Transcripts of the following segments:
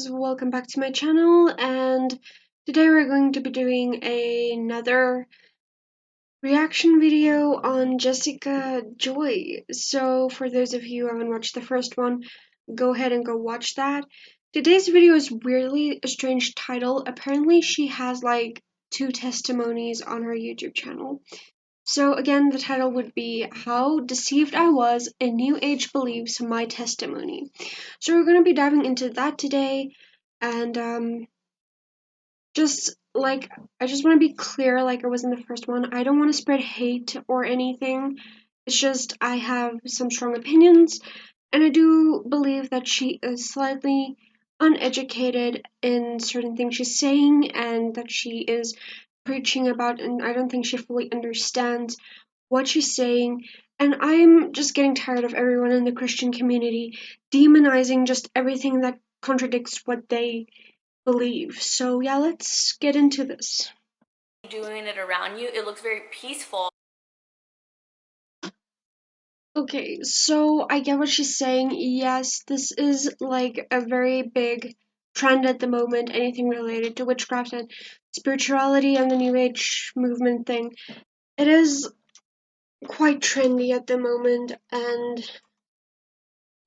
guys, welcome back to my channel, and today we're going to be doing another reaction video on Jessica Joy. So for those of you who haven't watched the first one, go ahead and go watch that. Today's video is weirdly a strange title. Apparently she has like 2 testimonies on her YouTube channel. So again, the title would be How Deceived I Was in New Age Beliefs, My Testimony. So we're going to be diving into that today, and I just want to be clear, like I was in the first one, I don't want to spread hate or anything. It's just I have some strong opinions, and I do believe that she is slightly uneducated in certain things she's saying and that she is preaching about, and I don't think she fully understands what she's saying. And I'm just getting tired of everyone in the Christian community demonizing just everything that contradicts what they believe. So yeah, let's get into this. Doing it around you, it looks very peaceful. Okay, so I get what she's saying. Yes, this is like a very big trend at the moment, anything related to witchcraft and spirituality and the New Age movement thing. It is quite trendy at the moment, and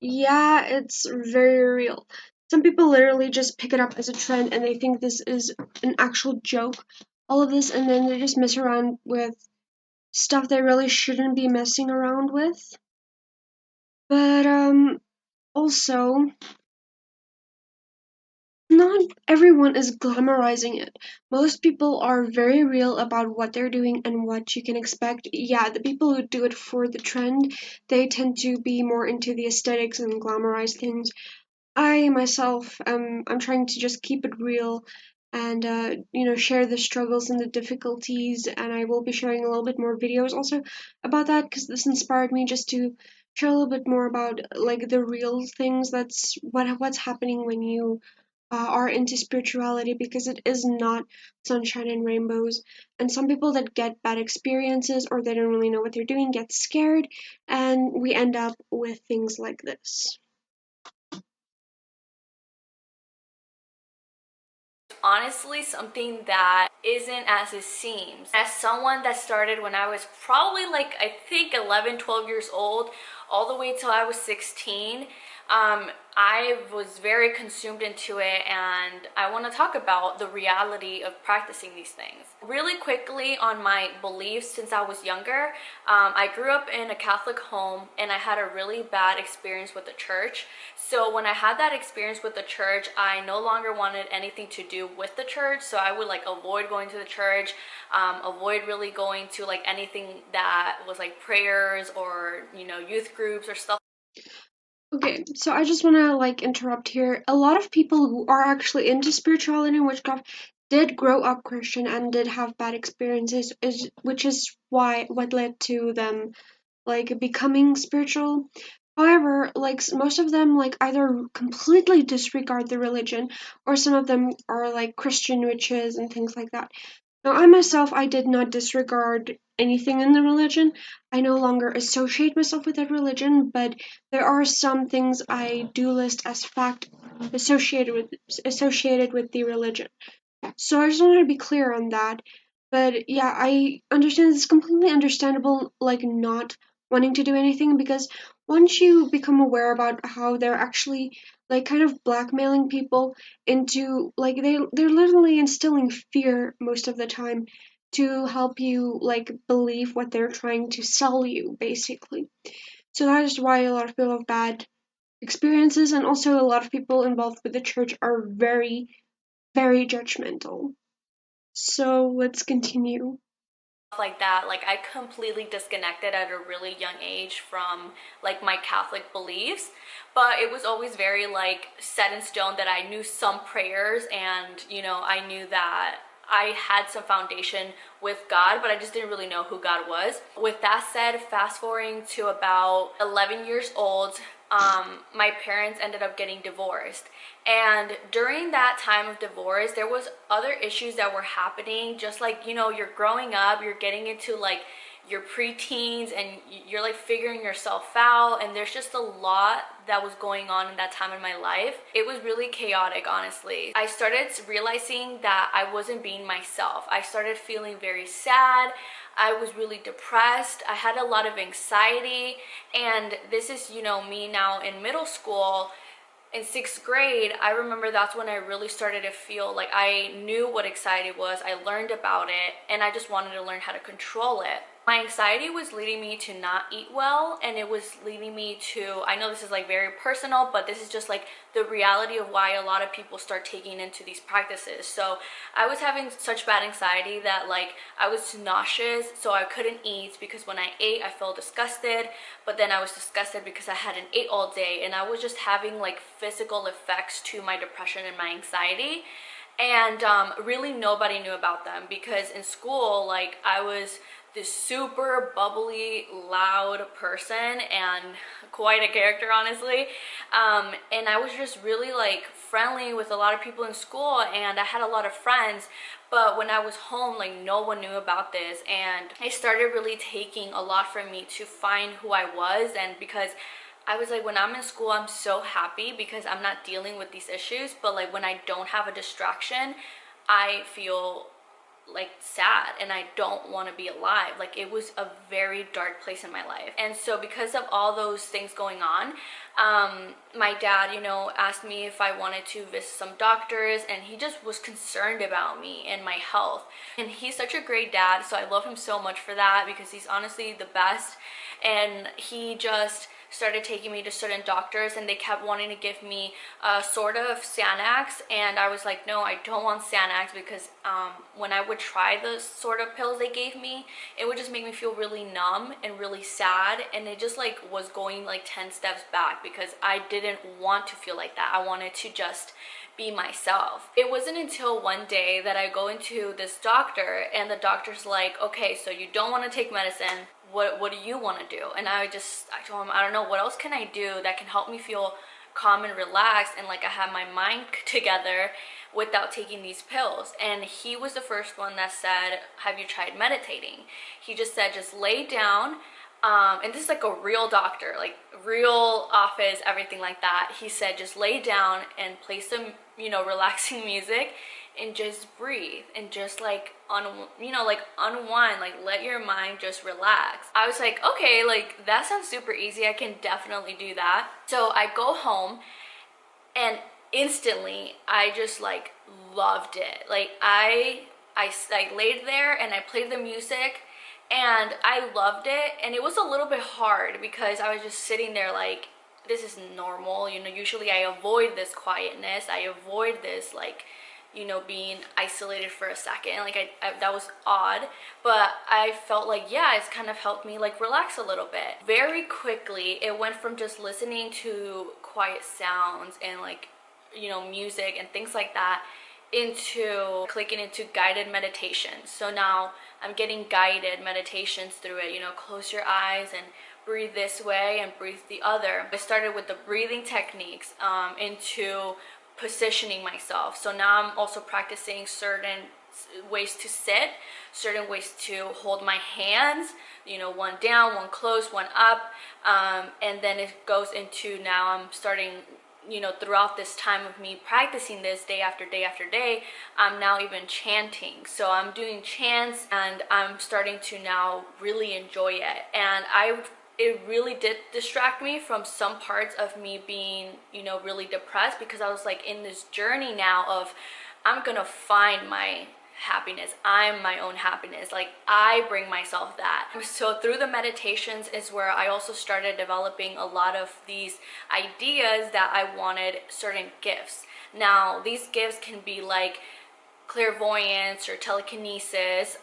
yeah, it's very real. Some people literally just pick it up as a trend and they think this is an actual joke, all of this, and then they just mess around with stuff they really shouldn't be messing around with. But also, not everyone is glamorizing it. Most people are very real about what they're doing and what you can expect. Yeah, the people who do it for the trend, they tend to be more into the aesthetics and glamorize things. I myself I'm trying to just keep it real and share the struggles and the difficulties, and I will be sharing a little bit more videos also about that because this inspired me just to share a little bit more about like the real things that's what's happening when you are into spirituality, because it is not sunshine and rainbows, and some people that get bad experiences or they don't really know what they're doing get scared, and we end up with things like this. Honestly, something that isn't as it seems. As someone that started when I was probably like, I think 11, 12 years old, all the way till I was 16, I was very consumed into it, and I want to talk about the reality of practicing these things. Really quickly on my beliefs since I was younger, I grew up in a Catholic home and I had a really bad experience with the church. So when I had that experience with the church, I no longer wanted anything to do with the church. So I would like avoid going to the church, avoid really going to like anything that was like prayers or, youth groups or stuff. Okay, so I just want to like interrupt here. A lot of people who are actually into spirituality and witchcraft did grow up Christian and did have bad experiences, which is why what led to them like becoming spiritual. However, like most of them like either completely disregard the religion, or some of them are like Christian witches and things like that. Now, I myself, I did not disregard anything in the religion. I no longer associate myself with that religion, but there are some things I do list as fact associated with the religion. So I just wanted to be clear on that. But yeah, I understand it's completely understandable, like not wanting to do anything, because once you become aware about how they're actually like kind of blackmailing people into like they're literally instilling fear most of the time to help you like believe what they're trying to sell you, basically. So that is why a lot of people have bad experiences, and also a lot of people involved with the church are very, very judgmental. So let's continue. Like that, like I completely disconnected at a really young age from like my Catholic beliefs, but it was always very like set in stone that I knew some prayers, and I knew that I had some foundation with God, but I just didn't really know who God was. With that said, fast forwarding to about 11 years old, my parents ended up getting divorced, and during that time of divorce there was other issues that were happening, just like you're growing up, you're getting into like your preteens and you're like figuring yourself out, and there's just a lot that was going on in that time in my life. It was really chaotic, honestly. I started realizing that I wasn't being myself. I started feeling very sad. I was really depressed. I had a lot of anxiety, and this is, you know, me now in middle school. In sixth grade, I remember that's when I really started to feel like I knew what anxiety was. I learned about it, and I just wanted to learn how to control it. My anxiety was leading me to not eat well, and it was leading me to, I know this is like very personal, but this is just like the reality of why a lot of people start taking into these practices. So I was having such bad anxiety that like I was nauseous, so I couldn't eat because when I ate I felt disgusted, but then I was disgusted because I hadn't ate all day, and I was just having like physical effects to my depression and my anxiety. And really nobody knew about them because in school, like, I was this super bubbly, loud person and quite a character, honestly. And I was just really like friendly with a lot of people in school, and I had a lot of friends. But when I was home, like, no one knew about this, and it started really taking a lot for me to find who I was. And because I was like, when I'm in school, I'm so happy because I'm not dealing with these issues. But like when I don't have a distraction, I feel like sad and I don't want to be alive. Like, it was a very dark place in my life. And so because of all those things going on, my dad, you know, asked me if I wanted to visit some doctors, and he just was concerned about me and my health. And he's such a great dad, so I love him so much for that because he's honestly the best. And he just started taking me to certain doctors, and they kept wanting to give me a sort of Xanax, and I was like, no, I don't want Xanax, because when I would try the sort of pills they gave me, it would just make me feel really numb and really sad, and it just like was going like 10 steps back because I didn't want to feel like that. I wanted to just be myself. It wasn't until one day that I go into this doctor, and the doctor's like, okay, so you don't want to take medicine. What do you want to do? And I told him, I don't know, what else can I do that can help me feel calm and relaxed and like I have my mind together without taking these pills. And he was the first one that said, have you tried meditating? He just said, just lay down. And this is like a real doctor, like real office, everything like that. He said, just lay down and play some, you know, relaxing music and just breathe and just like unwind, like let your mind just relax. I was like, okay, like that sounds super easy. I can definitely do that. So I go home, and instantly I just like loved it. Like I laid there and I played the music, and I loved it. And it was a little bit hard because I was just sitting there like, this is normal, you know. Usually I avoid this quietness, I avoid this like, you know, being isolated for a second. Like I that was odd, but I felt like, yeah, it's kind of helped me like relax a little bit. Very quickly it went from just listening to quiet sounds and like, you know, music and things like that into clicking into guided meditations. So now I'm getting guided meditations through it. You know, close your eyes and breathe this way and breathe the other. I started with the breathing techniques into positioning myself. So now I'm also practicing certain ways to sit, certain ways to hold my hands, you know, one down, one close, one up, and then it goes into, now I'm starting, you know, throughout this time of me practicing this day after day after day, I'm now even chanting. So I'm doing chants, and I'm starting to now really enjoy it. And it really did distract me from some parts of me being, you know, really depressed, because I was like in this journey now of, I'm gonna find my happiness. I'm my own happiness. Like, I bring myself that. So through the meditations is where I also started developing a lot of these ideas that I wanted certain gifts. Now, these gifts can be like clairvoyance or telekinesis,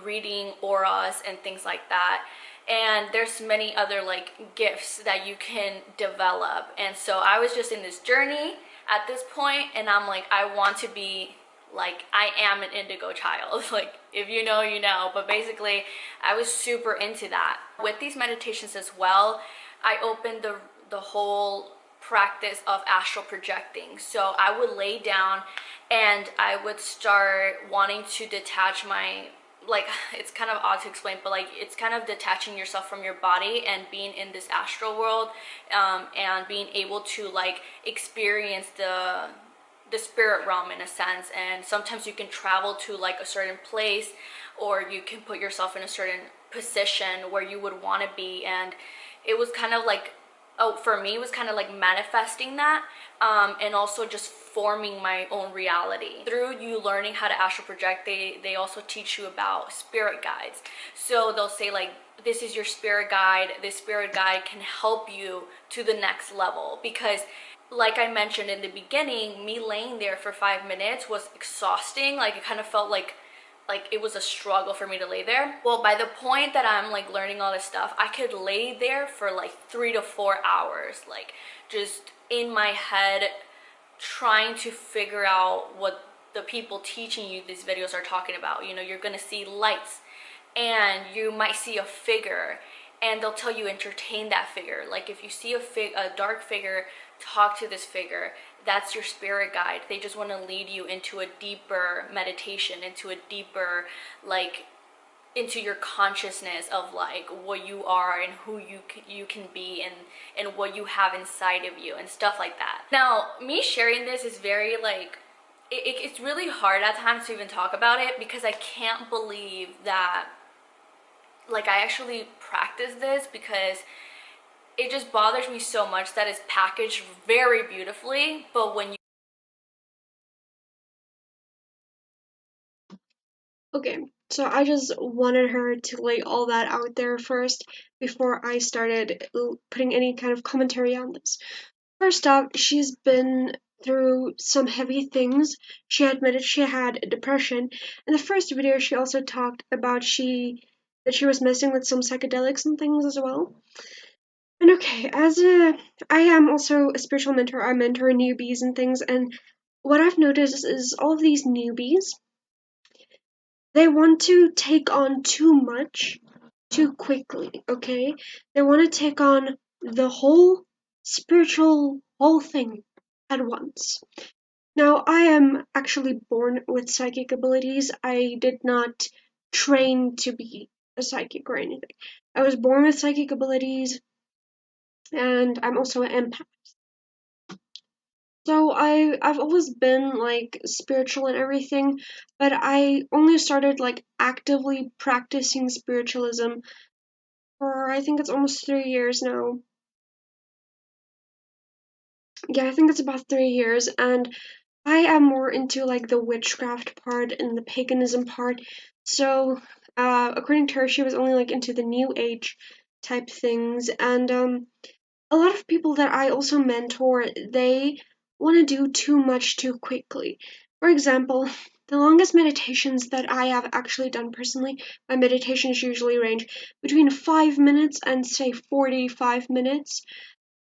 reading auras and things like that. And there's many other like gifts that you can develop. And so I was just in this journey at this point, and I'm like, I want to be like, I am an indigo child. Like, if you know, you know. But basically I was super into that. With these meditations as well, I opened the whole practice of astral projecting. So I would lay down and I would start wanting to detach like it's kind of odd to explain, but like it's kind of detaching yourself from your body and being in this astral world, and being able to like experience the spirit realm in a sense. And sometimes you can travel to like a certain place, or you can put yourself in a certain position where you would want to be. And it was kind of like, oh, for me it was kind of like manifesting that, and also just forming my own reality through you learning how to astral project. They also teach you about spirit guides. So they'll say like, this is your spirit guide. This spirit guide can help you to the next level. Because like I mentioned in the beginning, me laying there for 5 minutes was exhausting. Like it kind of felt like it was a struggle for me to lay there. Well, by the point that I'm like learning all this stuff, I could lay there for like 3 to 4 hours, like just in my head, trying to figure out what the people teaching you these videos are talking about. You know, you're gonna see lights, and you might see a figure, and they'll tell you entertain that figure. Like if you see a dark figure, talk to this figure. That's your spirit guide. They just want to lead you into a deeper meditation, into a deeper, like, into your consciousness of like what you are and who you can be, and what you have inside of you and stuff like that. Now, me sharing this is very like, it's really hard at times to even talk about it, because I can't believe that like I actually practice this, because it just bothers me so much that it's packaged very beautifully, but when you Okay, so I just wanted her to lay all that out there first before I started putting any kind of commentary on this. First off, she's been through some heavy things. She admitted she had depression. In the first video, she also talked about that she was messing with some psychedelics and things as well. And okay, I am also a spiritual mentor. I mentor newbies and things, and what I've noticed is all of these newbies, they want to take on too much too quickly, okay? They want to take on the whole thing at once. Now, I am actually born with psychic abilities. I did not train to be a psychic or anything. I was born with psychic abilities, and I'm also an empath. So I've always been like spiritual and everything, but I only started like actively practicing spiritualism for I think it's almost 3 years now. Yeah, I think it's about 3 years, and I am more into like the witchcraft part and the paganism part. So, according to her, she was only like into the new age type things, and a lot of people that I also mentor, they want to do too much too quickly. For example, the longest meditations that I have actually done personally, my meditations usually range between 5 minutes and say 45 minutes.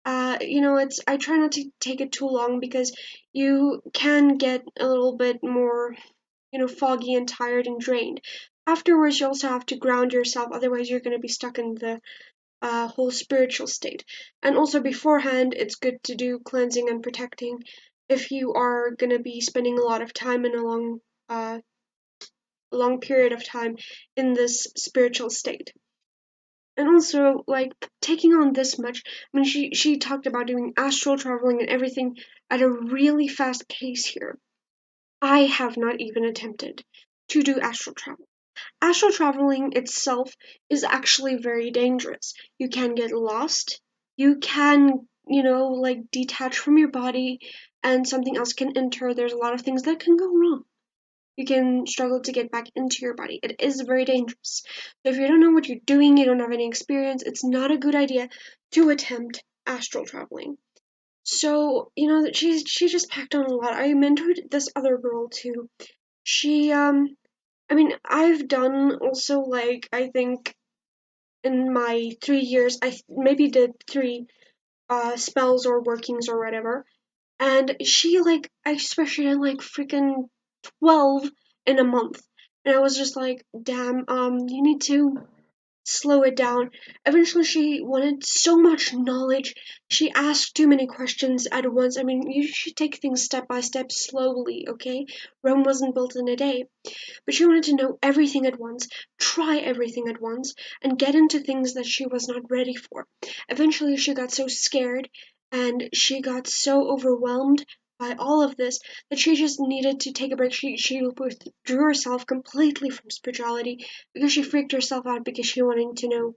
It's I try not to take it too long because you can get a little bit more, foggy and tired and drained. Afterwards, you also have to ground yourself, otherwise, you're going to be stuck in the whole spiritual state. And also, beforehand, it's good to do cleansing and protecting if you are going to be spending a lot of time in uh, a long period of time in this spiritual state. And also, like, taking on this much, I mean, she talked about doing astral traveling and everything at a really fast pace here. I have not even attempted to do astral travel. Astral traveling itself is actually very dangerous. You can get lost. You can, like detach from your body and something else can enter. There's a lot of things that can go wrong. You can struggle to get back into your body. It is very dangerous. So if you don't know what you're doing, you don't have any experience, it's not a good idea to attempt astral traveling. So, she just packed on a lot. I mentored this other girl too. She I mean, I've done also like I think in my 3 years I maybe did three spells or workings or whatever. And she like I swear she did like freaking 12 in a month. And I was just like, damn, you need to slow it down. Eventually, she wanted so much knowledge. She asked too many questions at once. I mean, you should take things step by step, slowly, okay? Rome wasn't built in a day. But she wanted to know everything at once, try everything at once, and get into things that she was not ready for. Eventually, she got so scared and she got so overwhelmed by all of this that she just needed to take a break. She withdrew herself completely from spirituality because she freaked herself out because she wanted to know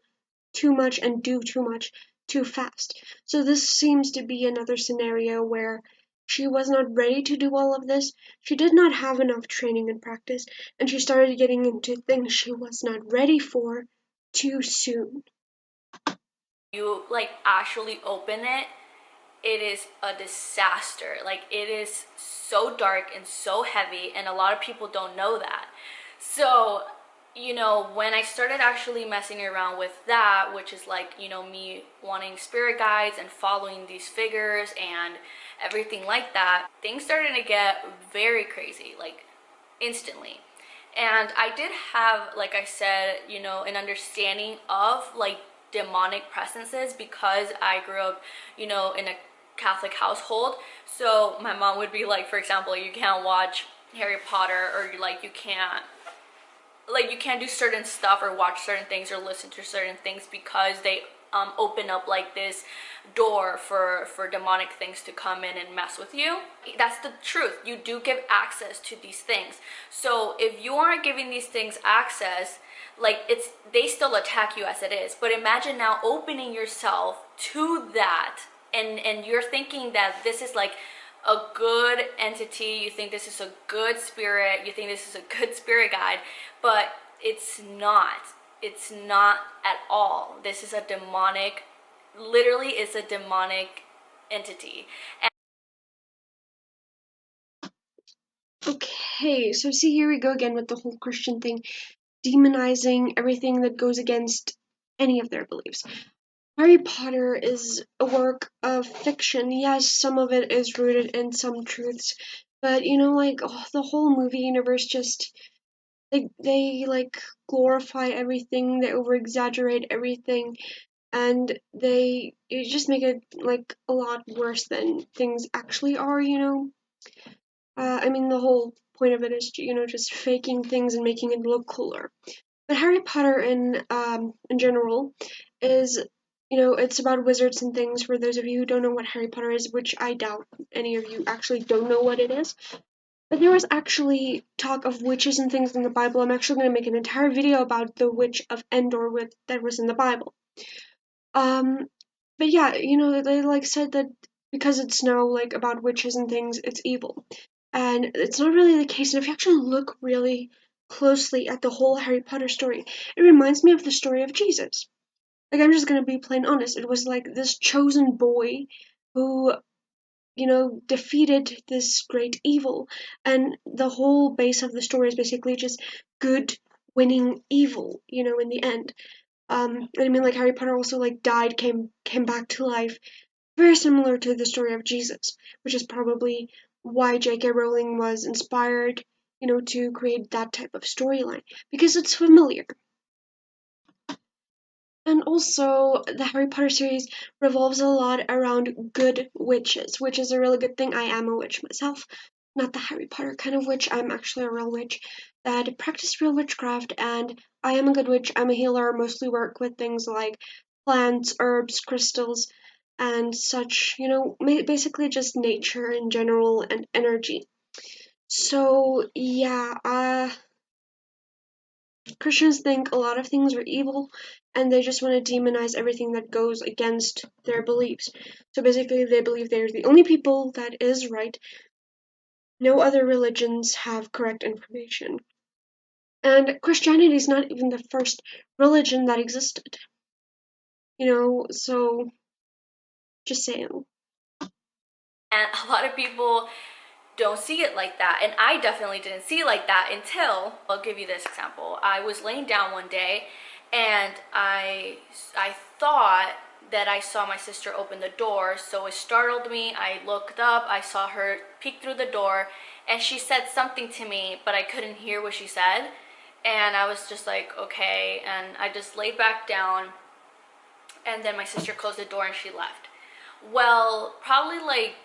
too much and do too much too fast. So this seems to be another scenario where she was not ready to do all of this. She did not have enough training and practice, and she started getting into things she was not ready for too soon. You like actually open it, it is a disaster. Like, it is so dark and so heavy, and a lot of people don't know that. So, when I started actually messing around with that, which is like, me wanting spirit guides and following these figures and everything like that, things started to get very crazy, like instantly. And I did have, like I said, an understanding of like demonic presences because I grew up, in a Catholic household. So my mom would be like, for example, you can't watch Harry Potter, or you can't do certain stuff or watch certain things or listen to certain things because they open up like this door for demonic things to come in and mess with you. That's the truth. You do give access to these things. So if you aren't giving these things access, like, they still attack you as it is. But imagine now opening yourself to that, and you're thinking that this is like a good entity, you think this is a good spirit, you think this is a good spirit guide, but it's not. It's not at all. This is a demonic, literally is a demonic entity. Okay, so see, here we go again with the whole Christian thing, demonizing everything that goes against any of their beliefs. Harry Potter is a work of fiction. Yes, some of it is rooted in some truths, but the whole movie universe just they like glorify everything, they over exaggerate everything, and they just make it like a lot worse than things actually are. I mean, the whole point of it is just faking things and making it look cooler. But Harry Potter in general is it's about wizards and things. For those of you who don't know what Harry Potter is, which I doubt any of you actually don't know what it is. But there was actually talk of witches and things in the Bible. I'm actually going to make an entire video about the witch of Endor that was in the Bible. Um, but yeah, they like said that because it's now like about witches and things, it's evil. And it's not really the case. And if you actually look really closely at the whole Harry Potter story, it reminds me of the story of Jesus. Like, I'm just gonna be plain honest. It was like this chosen boy who, defeated this great evil. And the whole base of the story is basically just good winning evil, in the end. And I mean, like, Harry Potter also like died, came back to life, very similar to the story of Jesus, which is probably why J.K. Rowling was inspired, to create that type of storyline because it's familiar. And also, the Harry Potter series revolves a lot around good witches, which is a really good thing. I am a witch myself, not the Harry Potter kind of witch. I'm actually a real witch that practice real witchcraft, and I am a good witch. I'm a healer, mostly work with things like plants, herbs, crystals, and such, basically just nature in general and energy. So, yeah, Christians think a lot of things are evil, and they just want to demonize everything that goes against their beliefs. So basically, they believe they're the only people that is right. No other religions have correct information. And Christianity is not even the first religion that existed. So just saying. And a lot of people don't see it like that, and I definitely didn't see it like that until, I'll give you this example. I was laying down one day, and I thought that I saw my sister open the door, so it startled me. I looked up, I saw her peek through the door, and she said something to me, but I couldn't hear what she said. And I was just like, okay. And I just laid back down. And then my sister closed the door and she left. Well, probably like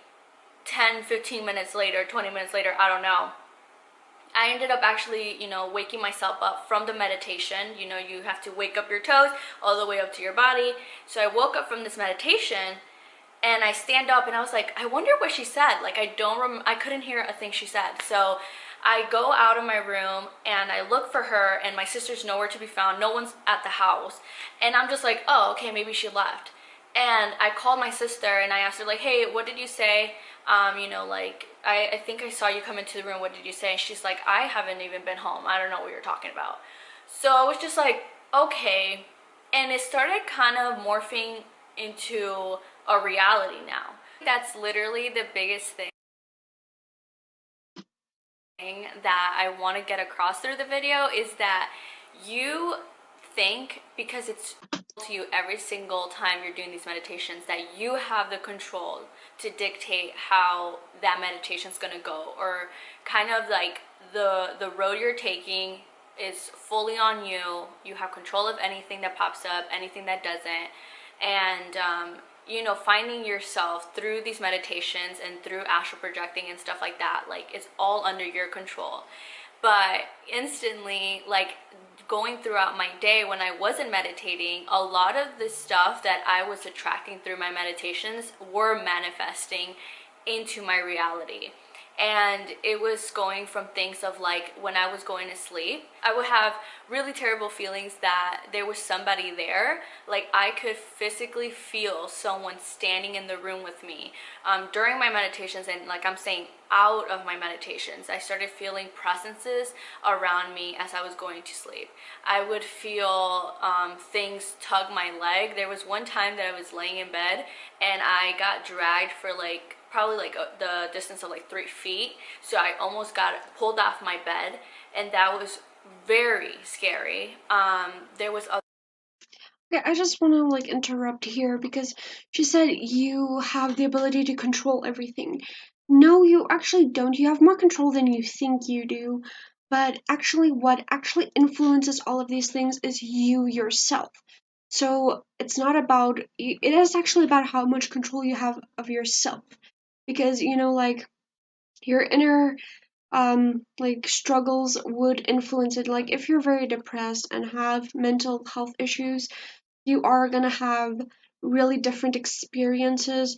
10, 15 minutes later, 20 minutes later, I don't know. I ended up actually, waking myself up from the meditation. You have to wake up your toes all the way up to your body. So I woke up from this meditation and I stand up and I was like, I wonder what she said. Like, I couldn't hear a thing she said. So I go out of my room and I look for her, and my sister's nowhere to be found. No one's at the house. And I'm just like, oh, okay, maybe she left. And I called my sister and I asked her, like, hey, what did you say? Like, I think I saw you come into the room. What did you say? And she's like, I haven't even been home. I don't know what you're talking about. So I was just like, okay. And it started kind of morphing into a reality now. That's literally the biggest thing that I want to get across through the video, is that you think, because it's to you every single time you're doing these meditations, that you have the control to dictate how that meditation's going to go, or kind of like the road you're taking is fully on you. You have control of anything that pops up, anything that doesn't. And finding yourself through these meditations and through astral projecting and stuff like that, like, it's all under your control. But instantly, like, going throughout my day when I wasn't meditating, a lot of the stuff that I was attracting through my meditations were manifesting into my reality. And it was going from things of, like, when I was going to sleep, I would have really terrible feelings that there was somebody there. Like, I could physically feel someone standing in the room with me during my meditations. And, like, I'm saying, out of my meditations, I started feeling presences around me as I was going to sleep. I would feel things tug my leg. There was one time that I was laying in bed and I got dragged for probably the distance of 3 feet. So I almost got pulled off my bed, and that was very scary. There was a Okay, I just want to interrupt here because she said you have the ability to control everything. No, you actually don't. You have more control than you think you do. But actually, what actually influences all of these things is you yourself. So it's not about, it is actually about how much control you have of yourself. Because, your inner struggles would influence it. Like, if you're very depressed and have mental health issues, you are gonna have really different experiences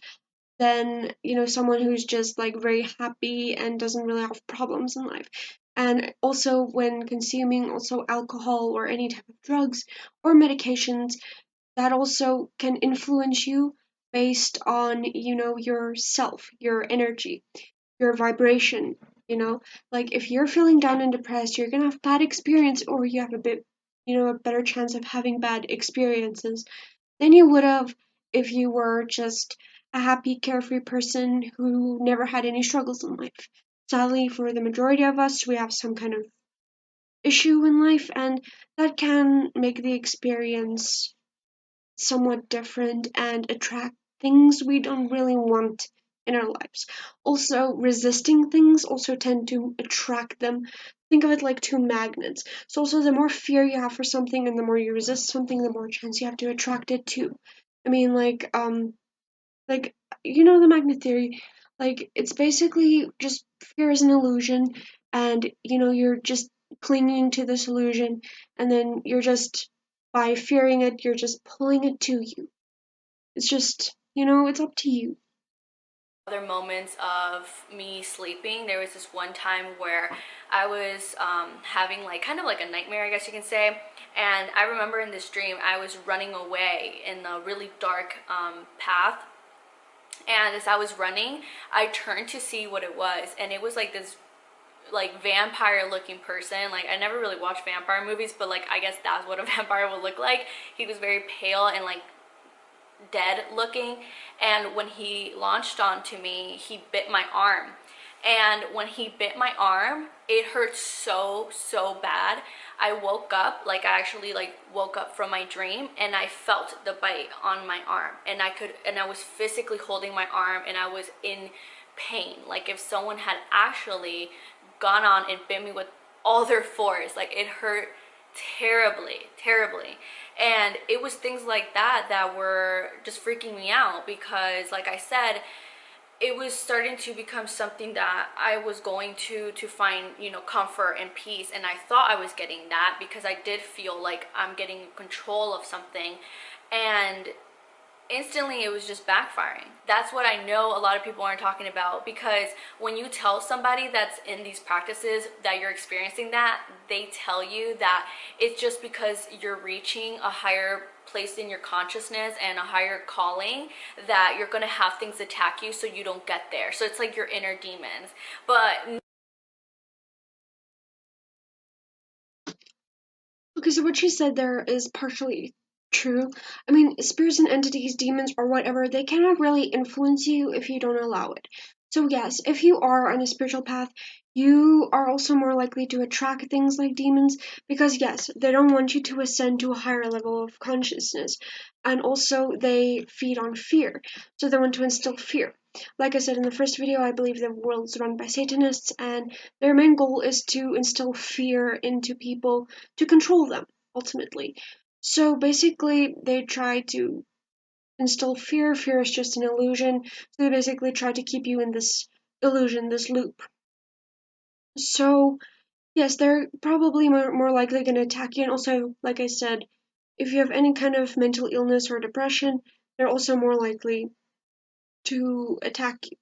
than someone who's just very happy and doesn't really have problems in life. And also, when consuming also alcohol or any type of drugs or medications, that also can influence you based on yourself, your energy, your vibration. Like, if you're feeling down and depressed, you're gonna have bad experience, or you have a better chance of having bad experiences than you would have if you were just a happy, carefree person who never had any struggles in life. Sadly, for the majority of us, we have some kind of issue in life, and that can make the experience somewhat different and attract things we don't really want in our lives. Also, resisting things also tend to attract them. Think of it like two magnets. So also, the more fear you have for something and the more you resist something, the more chance you have to attract it too. I mean, like the magnet theory. Like, it's basically just fear is an illusion, and you're just clinging to this illusion, and then you're just, by fearing it, you're just pulling it to you. It's just, it's up to you. other moments of me sleeping. There was this one time where I was having kind of like a nightmare, I guess you can say. And I remember in this dream I was running away in a really dark path. And as I was running, I turned to see what it was, and it was this vampire looking person. Like, I never really watched vampire movies, but I guess that's what a vampire would look like. He was very pale and dead looking, and when he launched onto me, he bit my arm. And when he bit my arm, it hurt so bad. I woke up, I actually woke up from my dream, and I felt the bite on my arm, and I was physically holding my arm, and I was in pain, like if someone had actually gone on and bit me with all their force. Like it hurt terribly, terribly. And it was things like that that were just freaking me out because, like I said, it was starting to become something that I was going to find, comfort and peace. And I thought I was getting that because I did feel like I'm getting control of something. And instantly it was just backfiring. That's what I know a lot of people aren't talking about, because when you tell somebody that's in these practices that you're experiencing that, they tell you that it's just because you're reaching a higher place in your consciousness and a higher calling that you're going to have things attack you so you don't get there. So it's like your inner demons. But Okay, so what she said there is partially true. I mean, spirits and entities, demons, or whatever, they cannot really influence you if you don't allow it. So, yes, if you are on a spiritual path, you are also more likely to attract things like demons because, yes, they don't want you to ascend to a higher level of consciousness. And also, they feed on fear. So, they want to instill fear. Like I said in the first video, I believe the world is run by Satanists, and their main goal is to instill fear into people to control them, ultimately. So basically, they try to instill fear. Fear is just an illusion. So they basically try to keep you in this illusion, this loop. So, yes, they're probably more likely going to attack you. And also, like I said, if you have any kind of mental illness or depression, they're also more likely to attack you.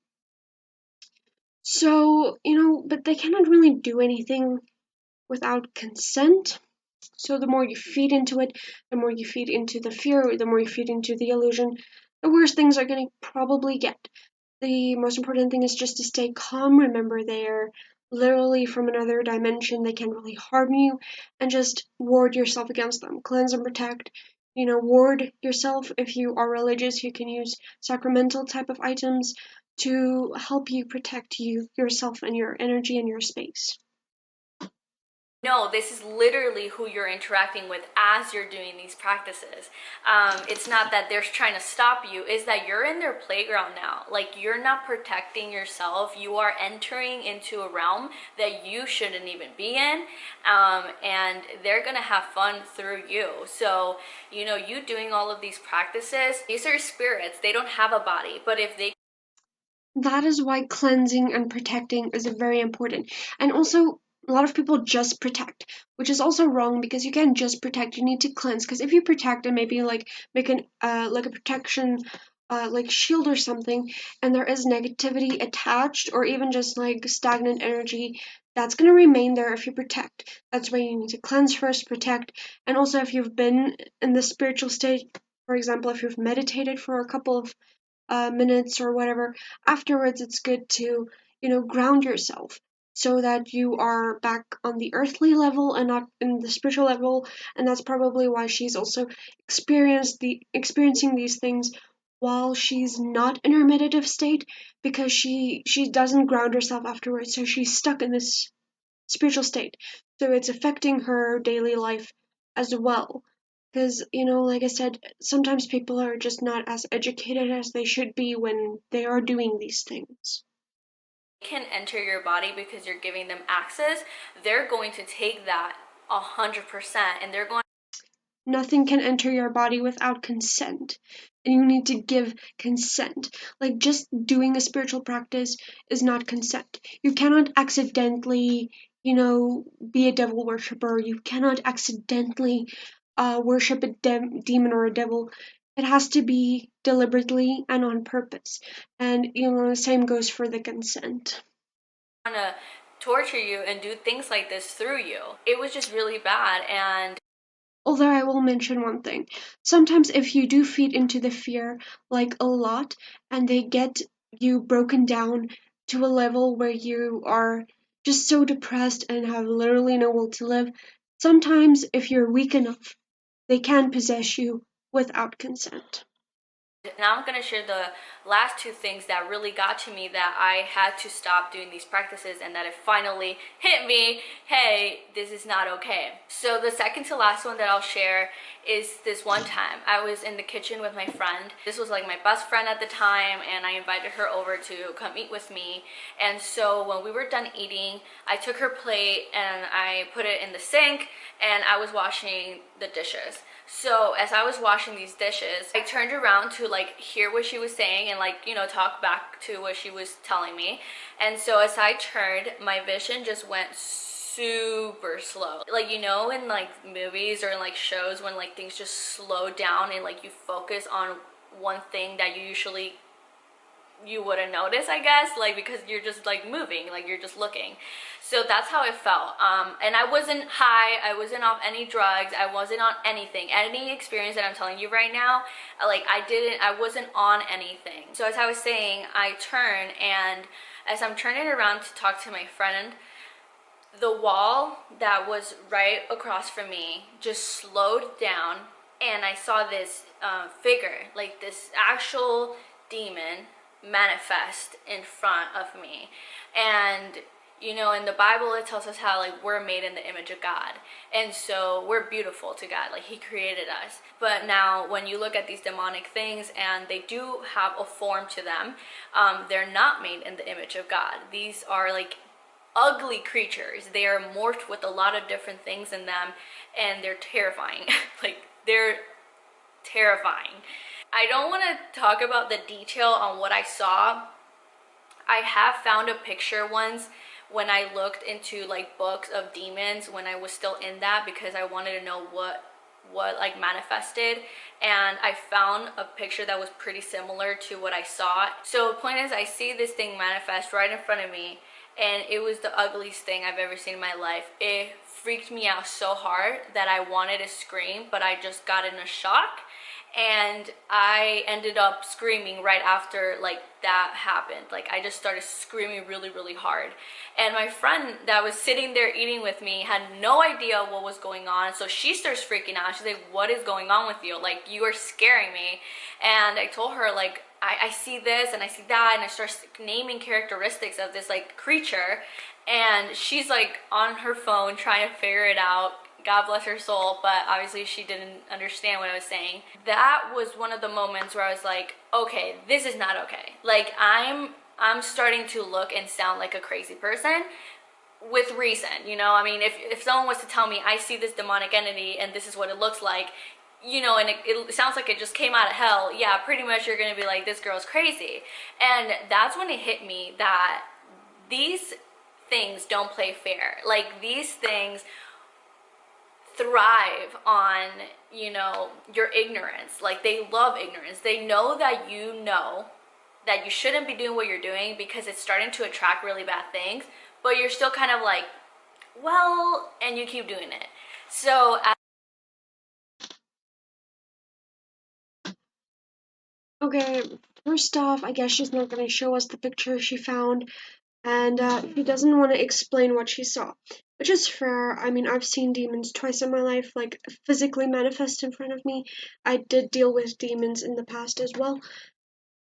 So, but they cannot really do anything without consent. So the more you feed into it, the more you feed into the fear, the more you feed into the illusion, the worse things are going to probably get. The most important thing is just to stay calm. Remember, they're literally from another dimension. They can really harm you, and just ward yourself against them. Cleanse and protect. Ward yourself. If you are religious, you can use sacramental type of items to help you protect yourself and your energy and your space. no, this is literally who you're interacting with as you're doing these practices. It's not that they're trying to stop you, is that you're in their playground now. Like, you're not protecting yourself. You are entering into a realm that you shouldn't even be in. And they're going to have fun through you. So, you doing all of these practices, these are spirits. They don't have a body. But if they That is why cleansing and protecting is very important. And also, a lot of people just protect, which is also wrong because you can't just protect. You need to cleanse. Because if you protect and maybe like make an like a protection, like shield or something, and there is negativity attached, or even just like stagnant energy, that's gonna remain there if you protect. That's why you need to cleanse first, protect, and also if you've been in the spiritual state, for example, if you've meditated for a couple of minutes or whatever, afterwards it's good to, ground yourself so that you are back on the earthly level and not in the spiritual level. And that's probably why she's also experiencing these things while she's not in her meditative state, because she doesn't ground herself afterwards, so she's stuck in this spiritual state. So it's affecting her daily life as well. Because, like I said, sometimes people are just not as educated as they should be when they are doing these things. can enter your body because you're giving them access, they're going to take that 100%, and they're going. Nothing can enter your body without consent. And you need to give consent. Like, just doing a spiritual practice is not consent. You cannot accidentally, be a devil worshiper. You cannot accidentally worship a demon or a devil. It has to be deliberately and on purpose. And, the same goes for the consent. To torture you and do things like this through you. It was just really bad. And Although I will mention one thing. Sometimes if you do feed into the fear like a lot, and they get you broken down to a level where you are just so depressed and have literally no will to live, sometimes if you're weak enough, they can possess you without consent. Now I'm going to share the last two things that really got to me, that I had to stop doing these practices, and that it finally hit me, hey, this is not okay. So the second to last one that I'll share is this one time I was in the kitchen with my friend. This was like my best friend at the time, and I invited her over to come eat with me. And so when we were done eating, I took her plate and I put it in the sink, and I was washing the dishes. So as I was washing these dishes, I turned around to like hear what she was saying and like, talk back to what she was telling me. And so as I turned, my vision just went super slow. Like, in like movies or in like shows when like things just slow down and like you focus on one thing that you wouldn't notice, I guess, like because you're just like moving, like you're just looking. So that's how it felt. And I wasn't high, I wasn't off any drugs, I wasn't on anything. Any experience that I'm telling you right now, like I wasn't on anything. So as I was saying, I turn, and as I'm turning around to talk to my friend, the wall that was right across from me just slowed down, and I saw this figure, like this actual demon, manifest in front of me. And in the Bible it tells us how like we're made in the image of God, and so we're beautiful to God, like he created us. But now when you look at these demonic things, and they do have a form to them, they're not made in the image of God. These are like ugly creatures. They are morphed with a lot of different things in them, and they're terrifying. Like, they're terrifying. I don't want to talk about the detail on what I saw. I have found a picture once when I looked into like books of demons when I was still in that, because I wanted to know what like manifested, and I found a picture that was pretty similar to what I saw. So the point is, I see this thing manifest right in front of me, and it was the ugliest thing I've ever seen in my life. It freaked me out so hard that I wanted to scream, but I just got in a shock, and I ended up screaming right after like that happened. Like I just started screaming really, really hard, and my friend that was sitting there eating with me had no idea what was going on, so she starts freaking out. She's like, what is going on with you? Like, you are scaring me. And I told her, like, I see this and I see that, and I start naming characteristics of this like creature, and she's like on her phone trying to figure it out. God bless her soul, but obviously she didn't understand what I was saying. That was one of the moments where I was like, okay, this is not okay. Like, I'm starting to look and sound like a crazy person with reason, I mean, if someone was to tell me I see this demonic entity and this is what it looks like, and it sounds like it just came out of hell, yeah, pretty much you're gonna be like, this girl's crazy. And that's when it hit me that these things don't play fair. Like, these things thrive on, your ignorance. Like, they love ignorance. They know that that you shouldn't be doing what you're doing because it's starting to attract really bad things, but you're still kind of like, well, and you keep doing it. So Okay, first off, I guess she's not going to show us the picture she found, and she doesn't want to explain what she saw, which is fair. I mean, I've seen demons twice in my life, like physically manifest in front of me. I did deal with demons in the past as well.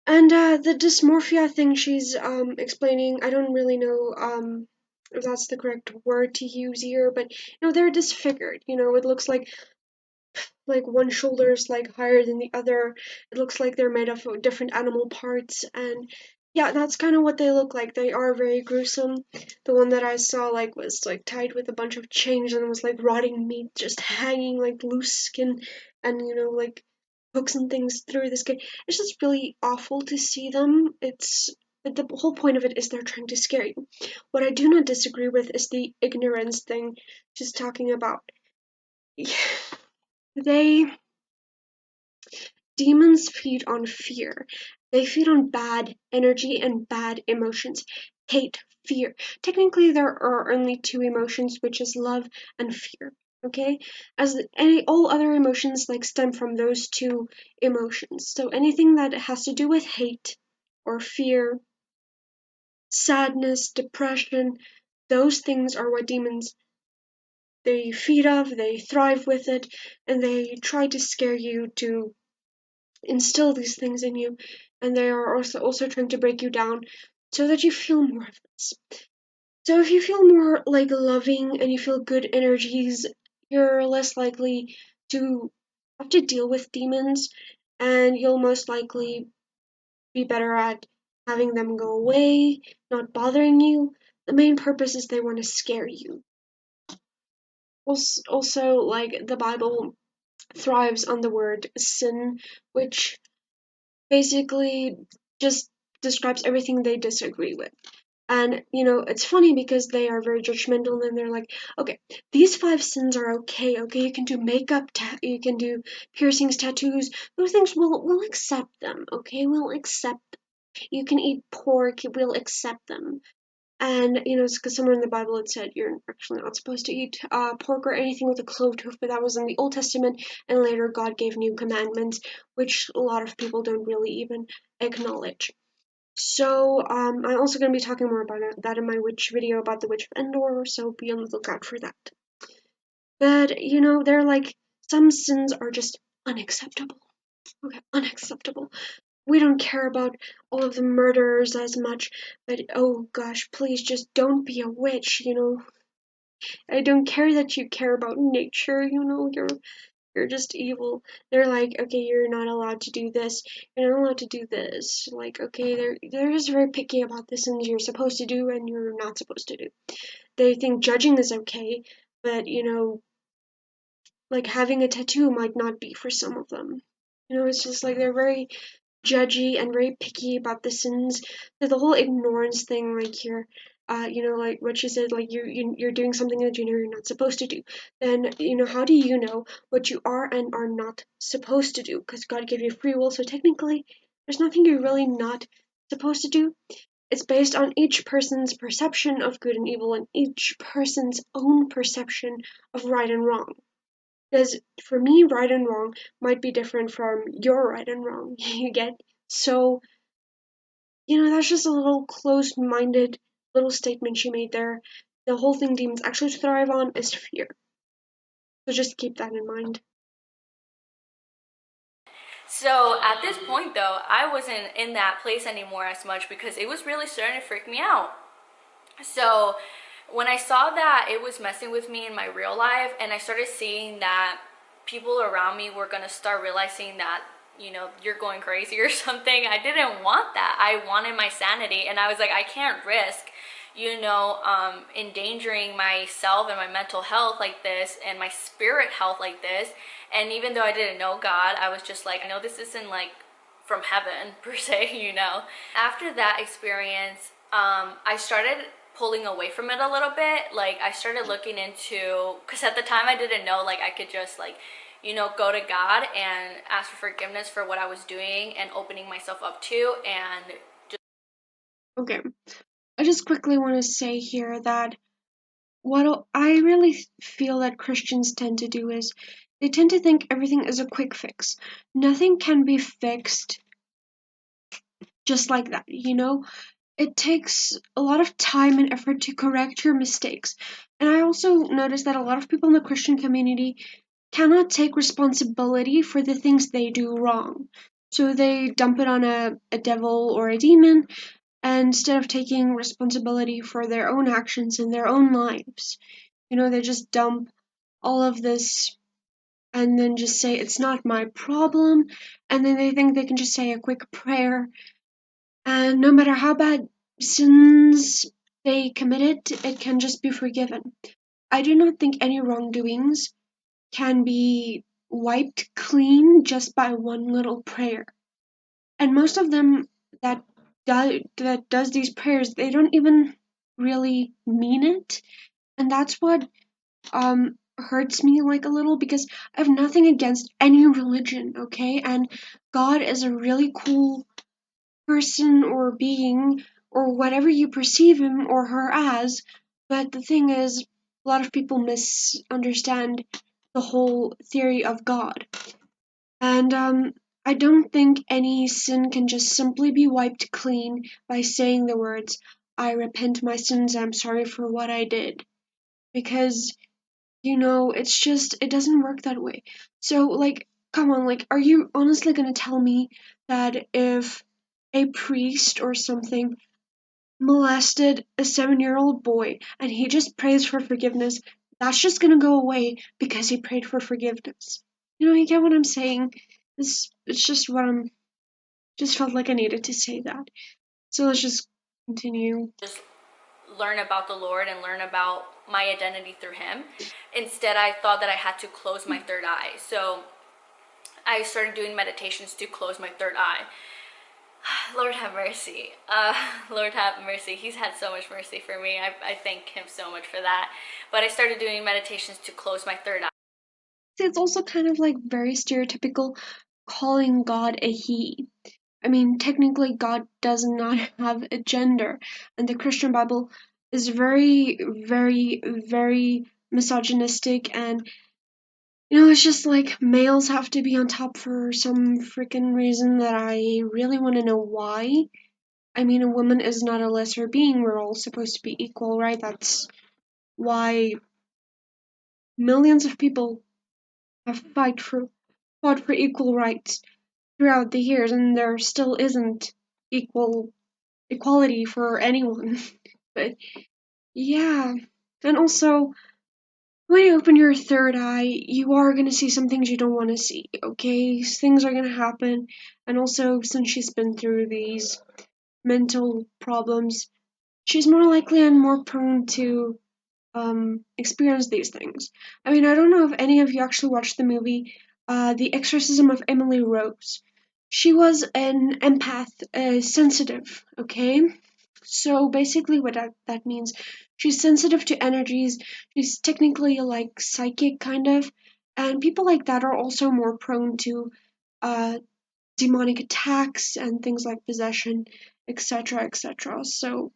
And the dysmorphia thing she's explaining, I don't really know if that's the correct word to use here, but they're disfigured. It looks like one shoulder is like higher than the other. It looks like they're made of different animal parts, and yeah, that's kind of what they look like. They are very gruesome. The one that I saw like was like tied with a bunch of chains and was like rotting meat just hanging like loose skin, and like hooks and things through the skin. It's just really awful to see them. But the whole point of it is they're trying to scare you. What I do not disagree with is the ignorance thing she's talking about. They Demons feed on fear. They feed on bad energy and bad emotions. Hate, fear. Technically, there are only two emotions, which is love and fear. Okay? As all other emotions like stem from those two emotions. So anything that has to do with hate or fear, sadness, depression, those things are what demons they feed off, they thrive with it, and they try to scare you to instill these things in you, and they are also trying to break you down so that you feel more of this. So if you feel more like loving and you feel good energies, you're less likely to have to deal with demons, and you'll most likely be better at having them go away, not bothering you. The main purpose is they want to scare you. Also, like, the Bible thrives on the word sin, which basically just describes everything they disagree with. And, it's funny because they are very judgmental and they're like, okay, these 5 sins are okay, you can do makeup, you can do piercings, tattoos, those things, we'll accept them, okay, we'll accept them. You can eat pork, we'll accept them. And, it's because somewhere in the Bible it said you're actually not supposed to eat pork or anything with a clove tooth, but that was in the Old Testament, and later God gave new commandments, which a lot of people don't really even acknowledge. So, I'm also going to be talking more about that in my witch video about the Witch of Endor, so be on the lookout for that. But, they're like, some sins are just unacceptable. Okay, unacceptable. We don't care about all of the murders as much, but oh gosh, please just don't be a witch, I don't care that you care about nature, you're just evil. They're like, okay, you're not allowed to do this, you're not allowed to do this. Like, okay, they're just very picky about the things you're supposed to do and you're not supposed to do. They think judging is okay, but like having a tattoo might not be for some of them. It's just like they're very judgy and very picky about the sins. So the whole ignorance thing, like here, like what she said, like you're doing something that you're not supposed to do. Then how do you know what you are and are not supposed to do? Because God gave you free will, so technically there's nothing you're really not supposed to do. It's based on each person's perception of good and evil and each person's own perception of right and wrong. Because for me, right and wrong might be different from your right and wrong, you get? So, that's just a little closed minded little statement she made there. The whole thing demons actually thrive on is fear. So just keep that in mind. So at this point, though, I wasn't in that place anymore as much because it was really starting to freak me out. So when I saw that it was messing with me in my real life, and I started seeing that people around me were gonna start realizing that, you're going crazy or something, I didn't want that. I wanted my sanity, and I was like, I can't risk, endangering myself and my mental health like this and my spirit health like this. And even though I didn't know God, I was just like, I know this isn't like from heaven per se. After that experience, I started pulling away from it a little bit. Like, I started looking into, because at the time I didn't know, like, I could just like, go to God and ask for forgiveness for what I was doing and opening myself up to, and just. Okay. I just quickly want to say here that what I really feel that Christians tend to do is they tend to think everything is a quick fix. Nothing can be fixed just like that, It takes a lot of time and effort to correct your mistakes. And I also noticed that a lot of people in the Christian community cannot take responsibility for the things they do wrong. So they dump it on a devil or a demon, and instead of taking responsibility for their own actions in their own lives, they just dump all of this and then just say, it's not my problem. And then they think they can just say a quick prayer. And no matter how bad sins they committed, it can just be forgiven. I do not think any wrongdoings can be wiped clean just by one little prayer. And most of them that does these prayers, they don't even really mean it. And that's what hurts me like a little, because I have nothing against any religion, okay? And God is a really cool person or being or whatever you perceive him or her as, but the thing is, a lot of people misunderstand the whole theory of God. And I don't think any sin can just simply be wiped clean by saying the words, I repent my sins, I'm sorry for what I did. Because, it doesn't work that way. So, like, come on, like, are you honestly gonna tell me that if a priest or something molested a 7-year-old boy and he just prays for forgiveness, that's just gonna go away because he prayed for forgiveness? You get what I'm saying? It's just what I'm just felt like I needed to say that. So let's just continue. Just learn about the Lord and learn about my identity through Him. Instead, I thought that I had to close my third eye. So I started doing meditations to close my third eye. Lord have mercy. Lord have mercy. He's had so much mercy for me. I thank Him so much for that. But I started doing meditations to close my third eye. It's also kind of like very stereotypical calling God a he. I mean, technically, God does not have a gender, and the Christian Bible is very, very, very misogynistic, and it's just like males have to be on top for some freaking reason that I really want to know why. I mean, a woman is not a lesser being, we're all supposed to be equal, right? That's why millions of people have fought for equal rights throughout the years, and there still isn't equality for anyone. But yeah, and also when you open your third eye, you are gonna see some things you don't want to see. Okay, things are gonna happen, and also since she's been through these mental problems, she's more likely and more prone to experience these things. I mean, I don't know if any of you actually watched the movie The Exorcism of Emily Rose. She was an empath, sensitive, okay? So basically what that means, she's sensitive to energies, she's technically like psychic kind of, and people like that are also more prone to uh, demonic attacks and things like possession, etc., etc. So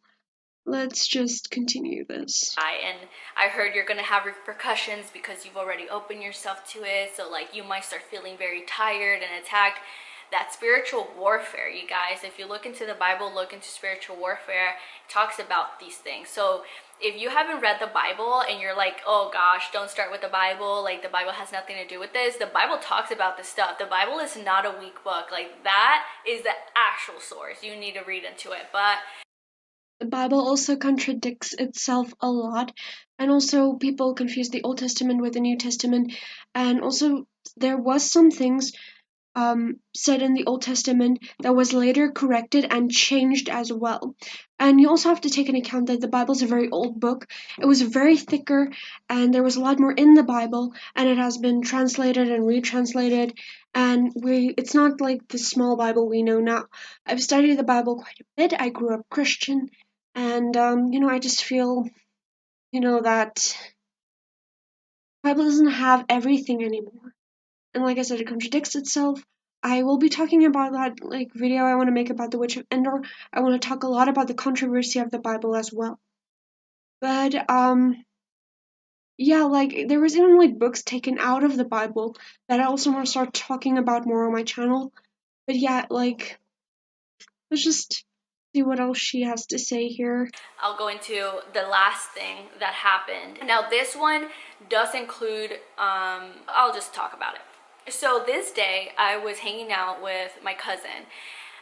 let's just continue this. And I heard you're gonna have repercussions because you've already opened yourself to it. So like you might start feeling very tired and attacked. That spiritual warfare, you guys, if you look into the Bible, look into spiritual warfare, it talks about these things. So if you haven't read the Bible and you're like, oh gosh, don't start with the Bible, like the Bible has nothing to do with this, the Bible talks about this stuff. The Bible is not a weak book. Like that is the actual source. You need to read into it. But the Bible also contradicts itself a lot, and also people confuse the Old Testament with the New Testament, and also there was some things said in the Old Testament that was later corrected and changed as well. And you also have to take into account that the Bible's a very old book. It was very thicker, and there was a lot more in the Bible, and it has been translated and retranslated. And it's not like the small Bible we know now. I've studied the Bible quite a bit. I grew up Christian, and I just feel, that the Bible doesn't have everything anymore. And like I said, it contradicts itself. I will be talking about that video I want to make about the Witch of Endor. I want to talk a lot about the controversy of the Bible as well. But yeah, there was even books taken out of the Bible that I also want to start talking about more on my channel. But yeah, let's just see what else she has to say here. I'll go into the last thing that happened. Now, this one does include, I'll just talk about it. So, this day I was hanging out with my cousin.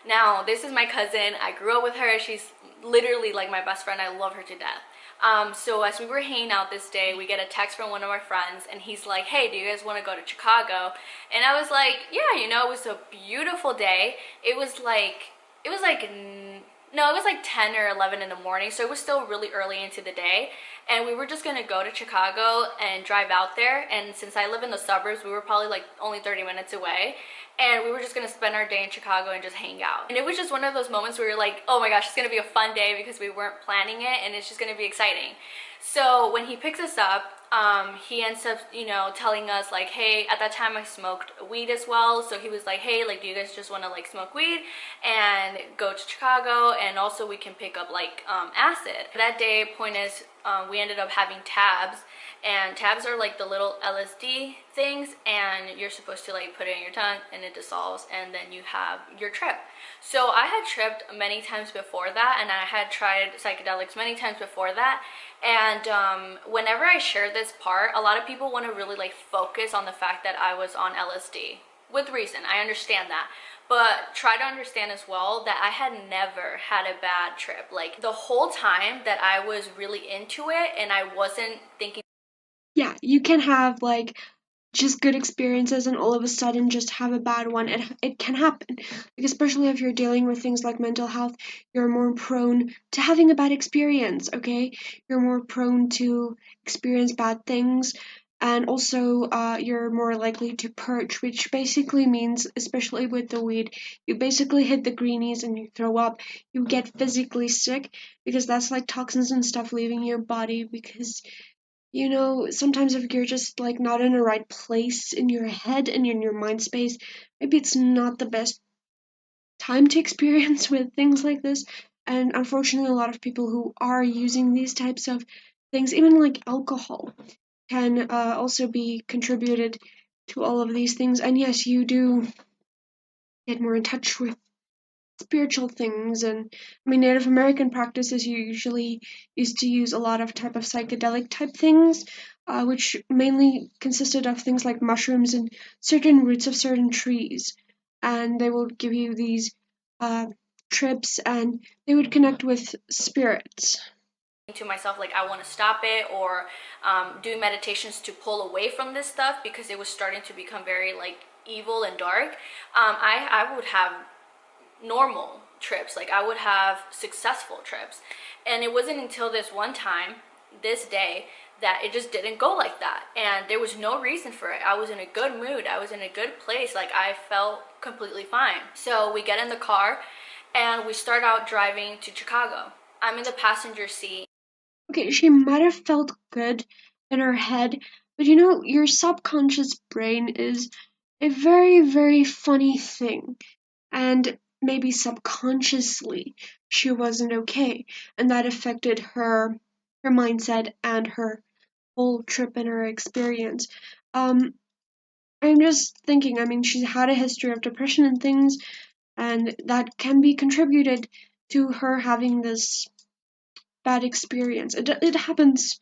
Now, this is my cousin. I grew up with her. She's literally like my best friend. I love her to death. So as we were hanging out this day, we get a text from one of our friends, and he's like, hey, do you guys want to go to Chicago? And I was like, yeah, it was a beautiful day. No, it was like 10 or 11 in the morning, so it was still really early into the day. And we were just gonna go to Chicago and drive out there. And since I live in the suburbs, we were probably like only 30 minutes away. And we were just gonna spend our day in Chicago and just hang out. And it was just one of those moments where you're like, oh my gosh, it's gonna be a fun day because we weren't planning it and it's just gonna be exciting. So when he picks us up, he ends up, telling us like, hey, at that time I smoked weed as well. So he was like, hey, do you guys just want to smoke weed and go to Chicago? And also we can pick up acid. That day, point is, we ended up having tabs, and tabs are the little LSD things, and you're supposed to put it in your tongue and it dissolves, and then you have your trip. So I had tripped many times before that, and I had tried psychedelics many times before that. And whenever I share this part, a lot of people want to really focus on the fact that I was on LSD. with reason. I understand that. But try to understand as well that I had never had a bad trip. Like the whole time that I was really into it and I wasn't thinking. Yeah, you can have like just good experiences and all of a sudden just have a bad one. It can happen. Like, especially if you're dealing with things like mental health, you're more prone to having a bad experience, okay? You're more prone to experience bad things. And also, you're more likely to purge, which basically means, especially with the weed, you basically hit the greenies and you throw up. You get physically sick because that's like toxins and stuff leaving your body because sometimes if you're just like not in the right place in your head and in your mind space, maybe it's not the best time to experience with things like this. And unfortunately, a lot of people who are using these types of things, even like alcohol, can also be contributed to all of these things. And yes, you do get more in touch with spiritual things, and I mean Native American practices usually used to use a lot of type of psychedelic type things, which mainly consisted of things like mushrooms and certain roots of certain trees, and they will give you these uh, trips and they would connect with spirits. To myself like I want to stop it, or doing meditations to pull away from this stuff because it was starting to become very like evil and dark. I would have normal trips, like I would have successful trips, and it wasn't until this one time, this day, that it just didn't go like that, and there was no reason for it. I was in a good mood, I was in a good place, like I felt completely fine. So we get in the car and we start out driving to Chicago. I'm in the passenger seat. Okay, she might have felt good in her head, but your subconscious brain is a very, very funny thing. And maybe subconsciously she wasn't okay, and that affected her mindset and her whole trip and her experience. Um, I'm just thinking, I mean, she's had a history of depression and things, and that can be contributed to her having this bad experience. It happens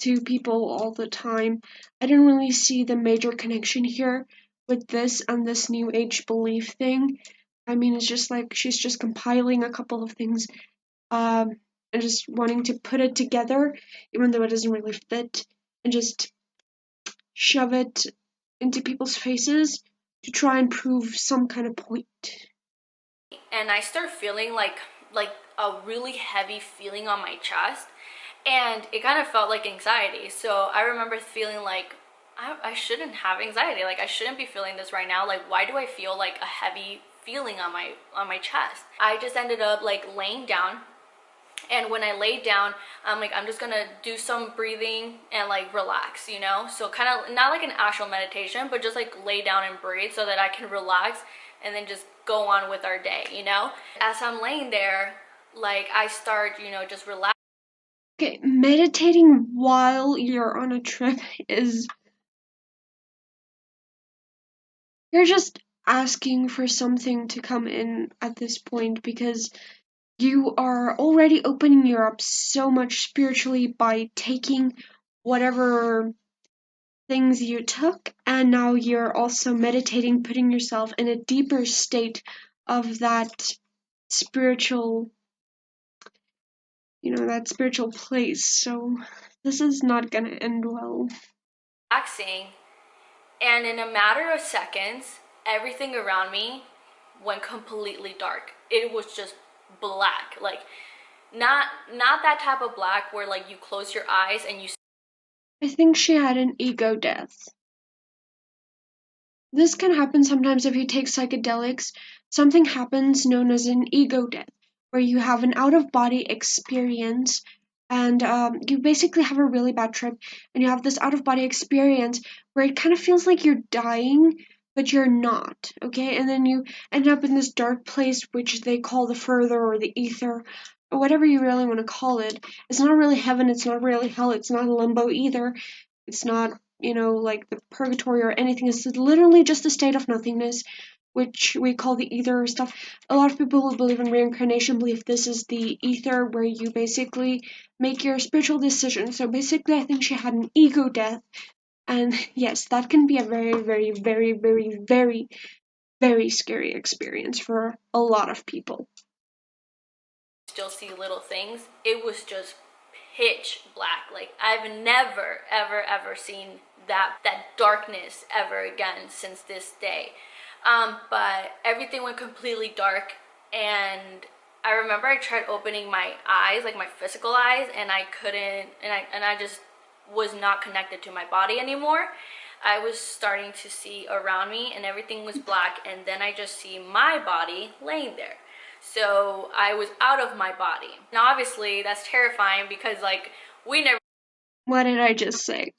to people all the time. I didn't really see the major connection here with this and this new age belief thing. I mean, it's just like she's just compiling a couple of things, and just wanting to put it together, even though it doesn't really fit, and just shove it into people's faces to try and prove some kind of point. And I start feeling like a really heavy feeling on my chest, and it kind of felt like anxiety. So I remember feeling like I shouldn't have anxiety. Like I shouldn't be feeling this right now. Like why do I feel like a heavy feeling on my chest? I just ended up like laying down, and when I laid down, I'm like, I'm just gonna do some breathing and like relax, you know? So kind of not like an actual meditation, but just like lay down and breathe so that I can relax and then just go on with our day, you know? As I'm laying there, like I start, just relax. Okay, meditating while you're on a trip is. You're just asking for something to come in at this point because you are already opening you up so much spiritually by taking whatever things you took, and now you're also meditating, putting yourself in a deeper state of spiritual, that spiritual place. So this is not gonna end well. Relaxing, and in a matter of seconds, everything around me went completely dark. It was just black. Like not that type of black where like you close your eyes and you. I think she had an ego death. This can happen sometimes if you take psychedelics. Something happens known as an ego death, where you have an out of body experience, and you basically have a really bad trip, and you have this out of body experience where it kind of feels like you're dying, but you're not, okay? And then you end up in this dark place, which they call the further or the ether, or whatever you really want to call it. It's not really heaven, it's not really hell, it's not limbo either. It's not, like the purgatory or anything. It's literally just a state of nothingness, which we call the ether stuff. A lot of people who believe in reincarnation believe this is the ether where you basically make your spiritual decisions. So basically, I think she had an ego death And yes, that can be a very, very, very, very, very, very scary experience for a lot of people. Still see little things. It was just pitch black. Like I've never ever seen that darkness ever again since this day. But everything went completely dark, and I remember I tried opening my eyes, like my physical eyes, and I couldn't, and I just was not connected to my body anymore. I was starting to see around me and everything was black, and then I just see my body laying there. So I was out of my body. Now obviously that's terrifying because like we never. What did I just say?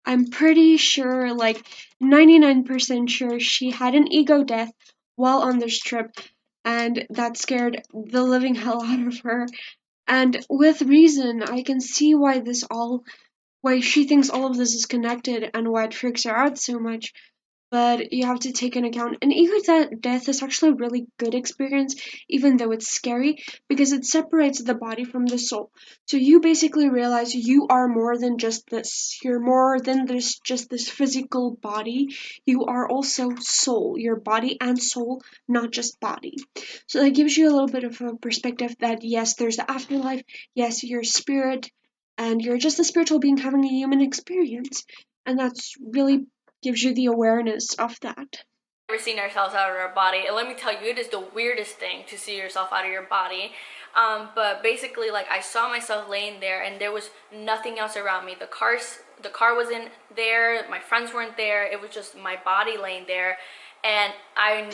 I'm pretty sure, like 99% sure, she had an ego death while on this trip, and that scared the living hell out of her. And with reason, I can see why she thinks all of this is connected and why it freaks her out so much. But you have to take into account an ego death is actually a really good experience, even though it's scary, because it separates the body from the soul. So you basically realize you are more than just this. You're more than this just this physical body. You are also soul, your body and soul, not just body. So that gives you a little bit of a perspective that yes, there's the afterlife, yes, you're spirit, and you're just a spiritual being having a human experience. And that's really gives you the awareness of that. Never seen ourselves out of our body, and let me tell you, it is the weirdest thing to see yourself out of your body. But basically, like I saw myself laying there, and there was nothing else around me. The car wasn't there. My friends weren't there. It was just my body laying there, and I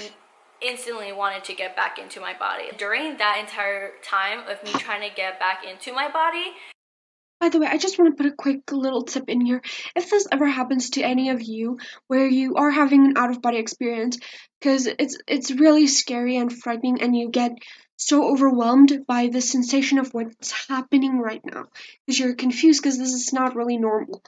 instantly wanted to get back into my body. During that entire time of me trying to get back into my body, By the way, I just want to put a quick little tip in here. If this ever happens to any of you where you are having an out of body experience, because it's really scary and frightening and you get so overwhelmed by the sensation of what's happening right now because you're confused because this is not really normal.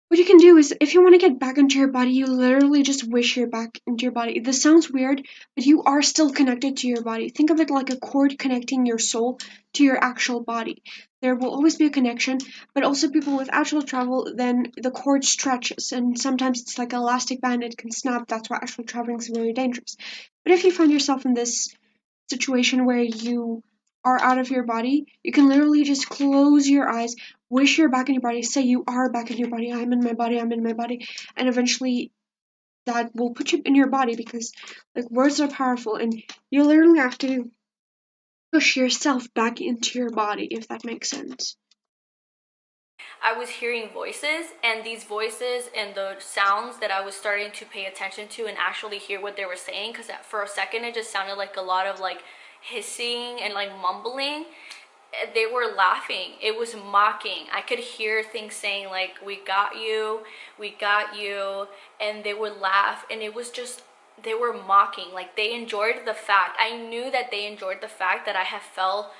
What you can do is, if you want to get back into your body, you literally just wish you're back into your body. This sounds weird, but you are still connected to your body. Think of it like a cord connecting your soul to your actual body. There will always be a connection, but also people with astral travel, then the cord stretches, and sometimes it's like an elastic band, it can snap. That's why astral traveling is very dangerous. But if you find yourself in this situation where you are out of your body, you can literally just close your eyes, wish you're back in your body, say you are back in your body, I'm in my body, I'm in my body, and eventually that will put you in your body because like words are powerful and you literally have to push yourself back into your body if that makes sense. I was hearing voices, and these voices and the sounds that I was starting to pay attention to and actually hear what they were saying, because for a second it just sounded like a lot of like hissing and like mumbling. They were laughing. It was mocking. I could hear things saying like, we got you," and they would laugh, and it was just they were mocking. Like they enjoyed the fact. I knew that they enjoyed the fact that I have fell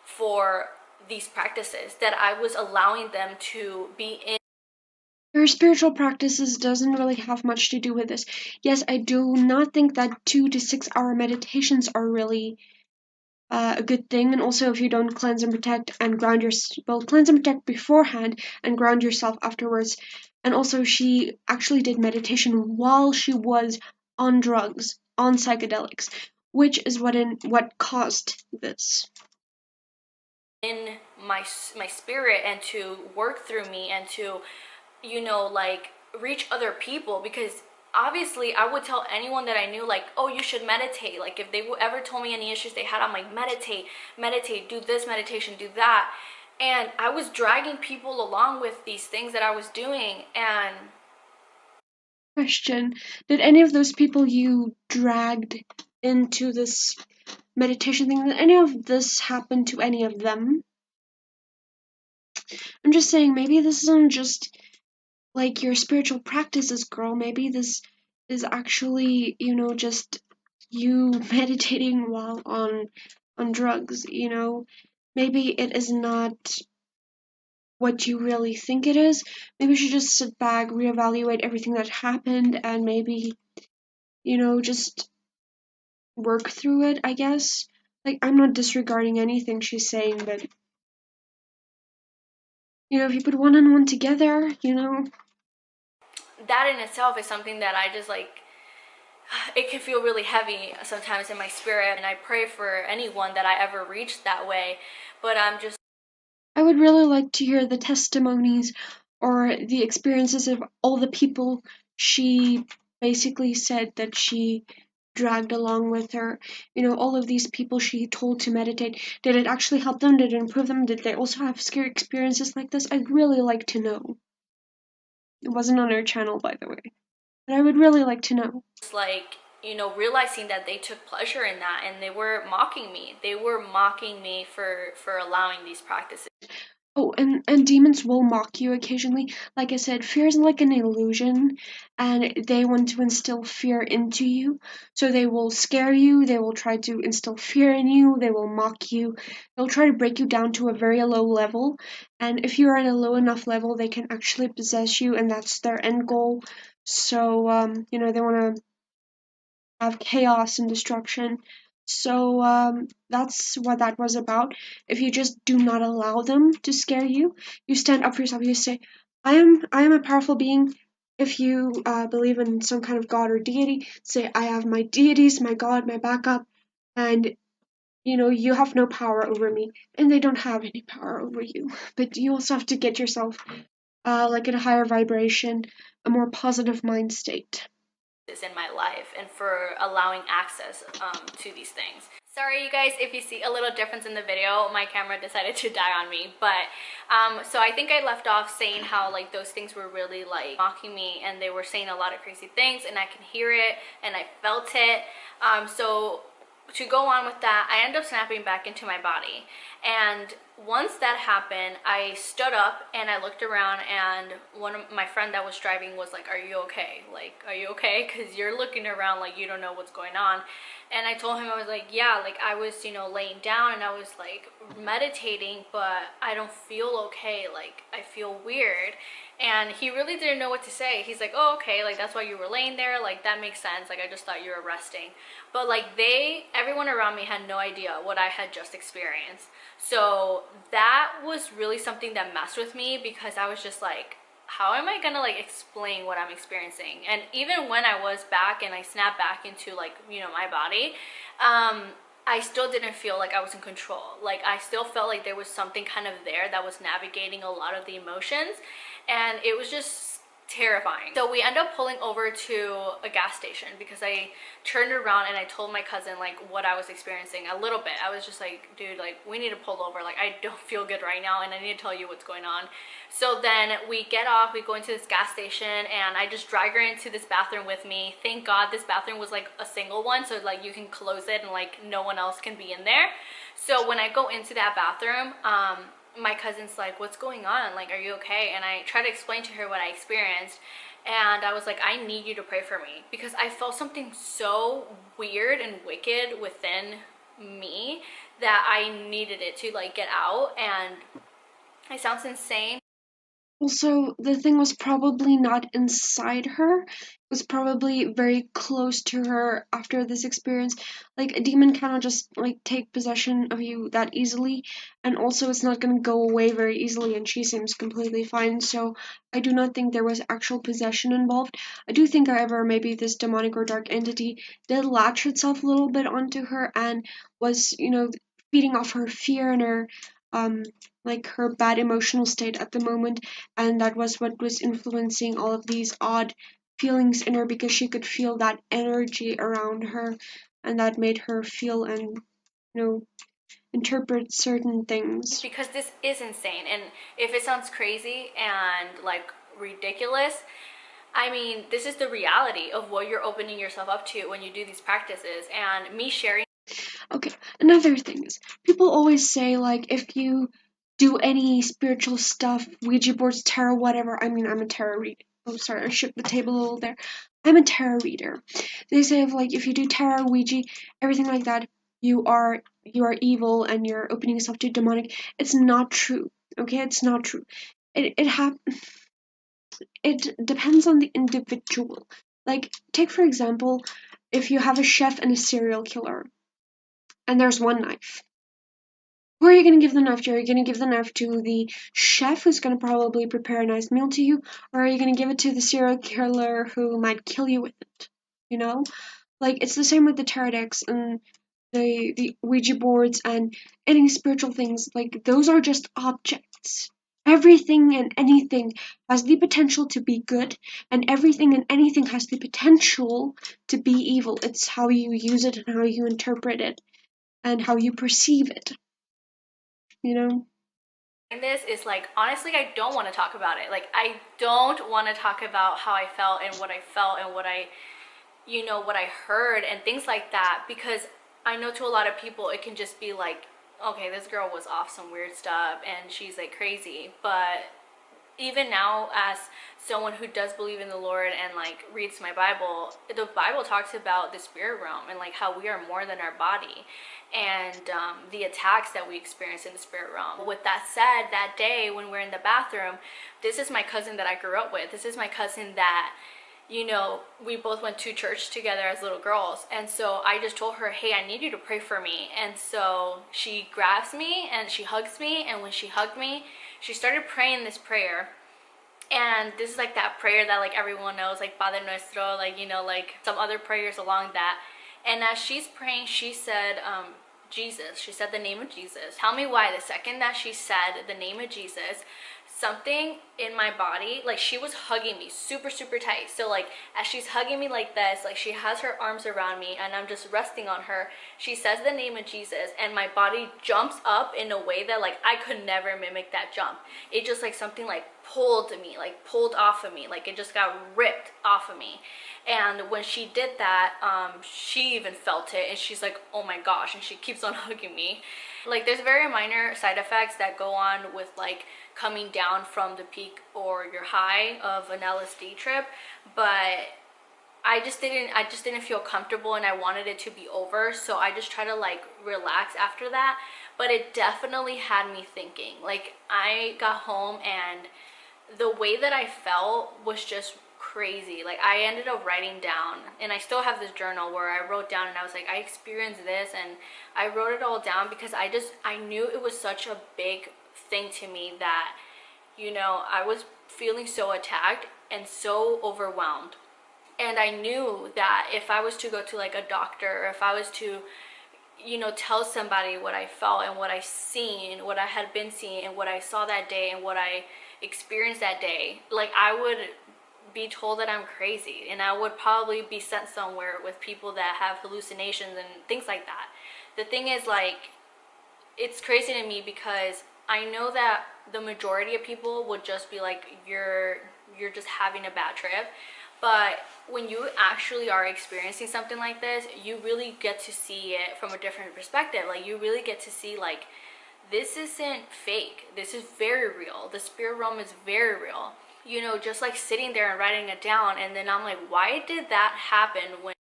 for these practices, that I was allowing them to be in. Your spiritual practices doesn't really have much to do with this. Yes, I do not think that 2 to 6 hour meditations are really a good thing. And also, if you don't cleanse and protect and ground your well, cleanse and protect beforehand and ground yourself afterwards. And also, she actually did meditation while she was on drugs, on psychedelics, which is what caused this. In my spirit, and to work through me, and to like reach other people, because obviously I would tell anyone that I knew, like, oh, you should meditate. Like if they ever told me any issues they had, I'm like, meditate, do this meditation, do that. And I was dragging people along with these things that I was doing. And Question: did any of those people you dragged into this meditation thing, did any of this happen to any of them? I'm just saying, maybe this isn't just like your spiritual practices, girl. Maybe this is actually, just you meditating while on drugs, Maybe it is not what you really think it is. Maybe you should just sit back, reevaluate everything that happened, and maybe, just work through it, I guess. Like, I'm not disregarding anything she's saying, but, if you put one and one together, that in itself is something that I just like, it can feel really heavy sometimes in my spirit, and I pray for anyone that I ever reached that way. But I'm just, I would really like to hear the testimonies or the experiences of all the people she basically said that she dragged along with her. You know, all of these people she told to meditate. Did it actually help them? Did it improve them? Did they also have scary experiences like this? I'd really like to know. It wasn't on our channel, by the way. But I would really like to know. like, realizing that they took pleasure in that, and they were mocking me. They were mocking me for allowing these practices. Oh, and demons will mock you occasionally. Like I said, fear is like an illusion, and they want to instill fear into you. So they will scare you, they will try to instill fear in you, they will mock you, they'll try to break you down to a very low level. And if you're at a low enough level, they can actually possess you, and that's their end goal. So, they want to have chaos and destruction. So that's what that was about. If you just do not allow them to scare you, you stand up for yourself. You say, I am a powerful being." If you believe in some kind of god or deity, say, "I have my deities, my god, my backup, and you have no power over me," and they don't have any power over you. But you also have to get yourself like in a higher vibration, a more positive mind state. In my life, and for allowing access to these things. Sorry, you guys, if you see a little difference in the video, my camera decided to die on me. But so I think I left off saying how like those things were really like mocking me, and they were saying a lot of crazy things, and I can hear it and I felt it. So to go on with that, I ended up snapping back into my body. And once that happened, I stood up and I looked around, and one of my friend that was driving was like, "Are you okay? Like, are you okay? Because you're looking around like you don't know what's going on." And I told him, I was like, "Yeah, like I was, laying down and I was like meditating, but I don't feel okay. Like I feel weird." And he really didn't know what to say. He's like, "Oh, okay, like that's why you were laying there. Like that makes sense. Like I just thought you were resting." But like everyone around me had no idea what I had just experienced. So that was really something that messed with me, because I was just like, how am I gonna like explain what I'm experiencing? And even when I was back and I snapped back into like, my body, I still didn't feel like I was in control. Like I still felt like there was something kind of there that was navigating a lot of the emotions, and it was just terrifying. So we end up pulling over to a gas station, because I turned around and I told my cousin like what I was experiencing a little bit. I was just like, "Dude, like we need to pull over. Like I don't feel good right now, and I need to tell you what's going on." So then we get off, we go into this gas station, and I just drag her into this bathroom with me. Thank God this bathroom was like a single one, so like you can close it and like no one else can be in there. So when I go into that bathroom, my cousin's like, "What's going on? Like, are you okay?" And I try to explain to her what I experienced. And I was like, "I need you to pray for me," because I felt something so weird and wicked within me that I needed it to like get out. And it sounds insane. Also, the thing was probably not inside her. It was probably very close to her after this experience. Like, a demon cannot just, like, take possession of you that easily, and also it's not gonna go away very easily, and she seems completely fine, so I do not think there was actual possession involved. I do think, however, maybe this demonic or dark entity did latch itself a little bit onto her and was, feeding off her fear and her, um, like, her bad emotional state at the moment, and that was what was influencing all of these odd feelings in her, because she could feel that energy around her, and that made her feel and interpret certain things. Because this is insane. And if it sounds crazy and like ridiculous, I mean, this is the reality of what you're opening yourself up to when you do these practices. And me sharing. Okay, another thing is, people always say, like, if you do any spiritual stuff, Ouija boards, tarot, whatever. I mean, I'm a tarot reader. Oh, sorry, I shook the table a little there. I'm a tarot reader. They say, like, if you do tarot, Ouija, everything like that, you are evil and you're opening yourself to demonic. It's not true. Okay, it's not true. It depends on the individual. Like, take for example, if you have a chef and a serial killer, and there's one knife. Who are you going to give the knife to? Are you going to give the knife to the chef who's going to probably prepare a nice meal to you? Or are you going to give it to the serial killer who might kill you with it? You know? Like, it's the same with the tarot decks and the Ouija boards and any spiritual things. Like, those are just objects. Everything and anything has the potential to be good, and everything and anything has the potential to be evil. It's how you use it and how you interpret it and how you perceive it, you know? This is like, honestly, I don't want to talk about it. Like, I don't want to talk about how I felt and what I felt and what I, what I heard and things like that, because I know to a lot of people it can just be like, okay, this girl was off some weird stuff and she's like crazy. But even now, as someone who does believe in the Lord and like reads my Bible, the Bible talks about the spirit realm and like how we are more than our body, and the attacks that we experience in the spirit realm. With that said, that day when we're in the bathroom, this is my cousin that I grew up with. This is my cousin that, we both went to church together as little girls. And so I just told her, hey, I need you to pray for me. And so she grabs me and she hugs me. And when she hugged me, she started praying this prayer. And this is like that prayer that like everyone knows, like Padre Nuestro, like, like some other prayers along that. And as she's praying, she said, Jesus. She said the name of Jesus. Tell me why the second that she said the name of Jesus, something in my body, like she was hugging me super, super tight. So like as she's hugging me like this, like she has her arms around me and I'm just resting on her, she says the name of Jesus and my body jumps up in a way that like I could never mimic that jump. It just like something like pulled me, like pulled off of me, like it just got ripped off of me. And when she did that, she even felt it and she's like, oh my gosh, and she keeps on hugging me. Like there's very minor side effects that go on with like coming down from the peak or your high of an LSD trip, but I just didn't feel comfortable and I wanted it to be over, so I just try to like relax after that. But it definitely had me thinking. Like I got home and the way that I felt was just crazy. Like I ended up writing down, and I still have this journal where I wrote down and I was like, I experienced this, and I wrote it all down because I knew it was such a big thing to me that, I was feeling so attacked and so overwhelmed. And I knew that if I was to go to like a doctor, or if I was to, tell somebody what I felt and what I seen, what I had been seeing, and what I saw that day and what I experienced that day, like I would be told that I'm crazy and I would probably be sent somewhere with people that have hallucinations and things like that. The thing is, like, it's crazy to me because I know that the majority of people would just be like, you're just having a bad trip. But when you actually are experiencing something like this, you really get to see it from a different perspective. Like you really get to see like, this isn't fake. This is very real. The spirit realm is very real. Just like sitting there and writing it down, and then I'm like, why did that happen when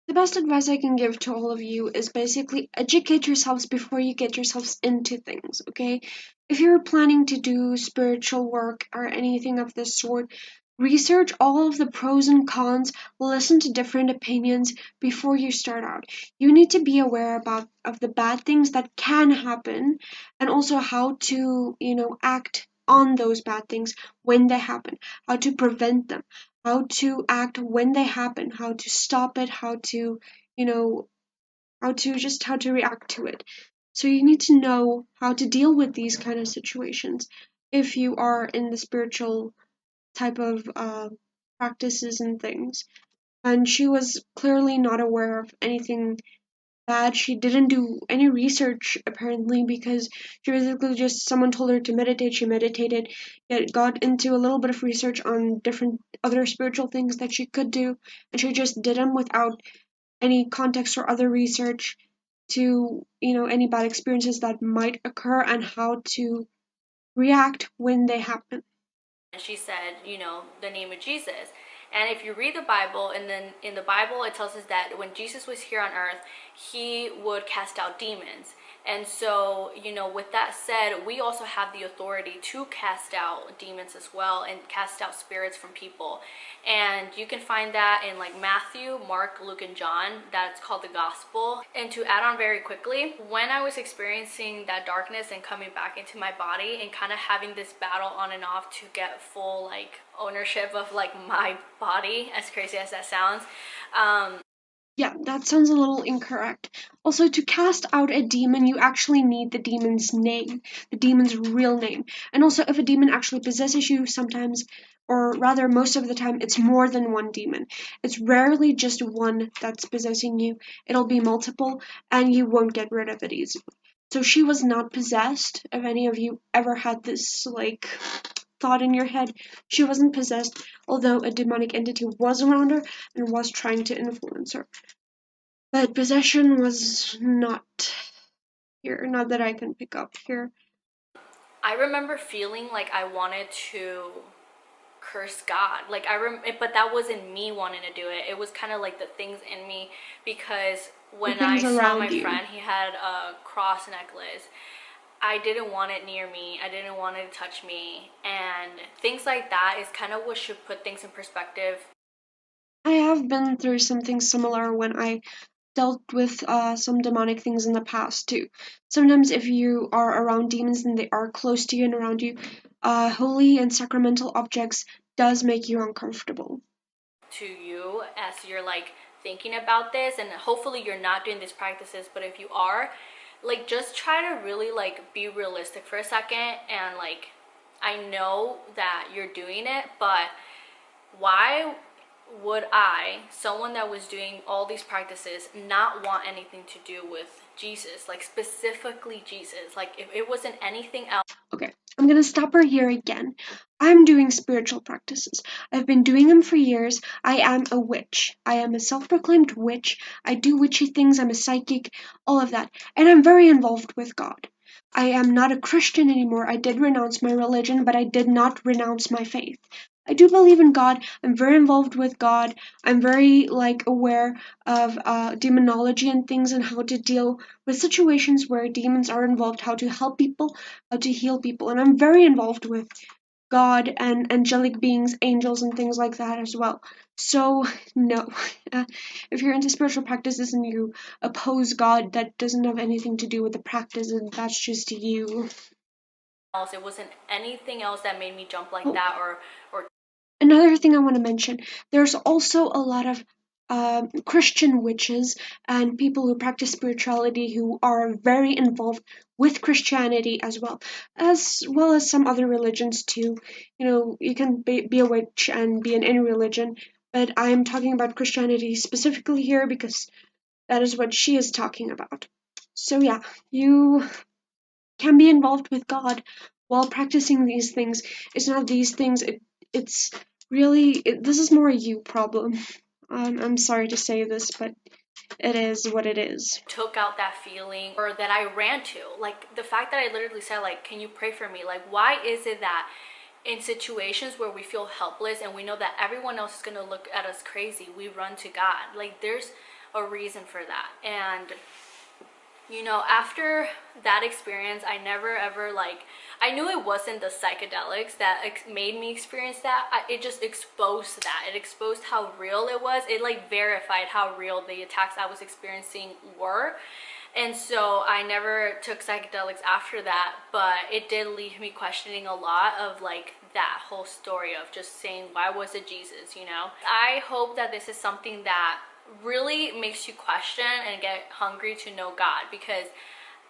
The best advice I can give to all of you is basically educate yourselves before you get yourselves into things, okay? If you're planning to do spiritual work or anything of this sort, research all of the pros and cons, listen to different opinions before you start out. You need to be aware of the bad things that can happen and also how to, act on those bad things when they happen, how to prevent them, how to act when they happen, how to stop it, you know, how to react to it. So you need to know how to deal with these kind of situations if you are in the spiritual type of practices and things. And she was clearly not aware of anything bad. She didn't do any research apparently because she basically just someone told her to meditate. She meditated, yet got into a little bit of research on different other spiritual things that she could do, and she just did them without any context or other research to any bad experiences that might occur and how to react when they happen. she said, the name of Jesus. And if you read the Bible, and then in the Bible, it tells us that when Jesus was here on earth, he would cast out demons. And so, with that said, we also have the authority to cast out demons as well and cast out spirits from people. And you can find that in like Matthew, Mark, Luke, and John. That's called the gospel. And to add on very quickly, when I was experiencing that darkness and coming back into my body and kind of having this battle on and off to get full like ownership of like my body, as crazy as that sounds, Yeah, that sounds a little incorrect. Also, to cast out a demon, you actually need the demon's name, the demon's real name. And also, if a demon actually possesses you, sometimes, or rather most of the time, it's more than one demon. It's rarely just one that's possessing you. It'll be multiple, and you won't get rid of it easily. So she was not possessed. If any of you ever had this, like, thought in your head, she wasn't possessed, although a demonic entity was around her and was trying to influence her. But possession was not here, not that I can pick up here. I remember feeling like I wanted to curse God. But that wasn't me wanting to do it. It was kind of like the things in me, because The when I things saw around my you. friend, he had a cross necklace. I didn't want it near me. I didn't want it to touch me. And things like that is kind of what should put things in perspective. I have been through something similar when I dealt with some demonic things in the past too. Sometimes if you are around demons and they are close to you and around you, holy and sacramental objects does make you uncomfortable. To you as you're like thinking about this, and hopefully you're not doing these practices, but if you are, like, just try to really like be realistic for a second, and like, I know that you're doing it, but why would I, someone that was doing all these practices, not want anything to do with Jesus, like specifically Jesus? Like, if it wasn't anything else. Okay, I'm gonna stop her here again. I'm doing spiritual practices. I've been doing them for years. I am a witch. I am a self proclaimed witch. I do witchy things. I'm a psychic, all of that. And I'm very involved with God. I am not a Christian anymore. I did renounce my religion, but I did not renounce my faith. I do believe in God. I'm very involved with God. I'm very aware of demonology and things and how to deal with situations where demons are involved, how to help people, how to heal people. And I'm very involved with God and angelic beings, angels, and things like that as well. So, no. Uh, if you're into spiritual practices and you oppose God, that doesn't have anything to do with the practice, and that's just you. Else, it wasn't anything else that made me jump like Oh, that, or another thing I want to mention, there's also a lot of Christian witches and people who practice spirituality who are very involved with Christianity as well as some other religions too. You know, you can be a witch and be in any religion, but I am talking about Christianity specifically here because that is what she is talking about. So yeah, you can be involved with God while practicing these things. It's not these things. It's really this is more a you problem. I'm sorry to say this, but it is what it is. took out that feeling, or that I ran to. Like, the fact that I literally said, like, can you pray for me? Like, why is it that in situations where we feel helpless and we know that everyone else is going to look at us crazy, we run to God? Like, there's a reason for that. And after that experience, I never ever, like, I knew it wasn't the psychedelics that made me experience that. It just exposed that. It exposed how real it was. It like verified how real the attacks I was experiencing were. And so I never took psychedelics after that, but it did leave me questioning a lot of like that whole story of just saying, why was it Jesus? I hope that this is something that really makes you question and get hungry to know God, because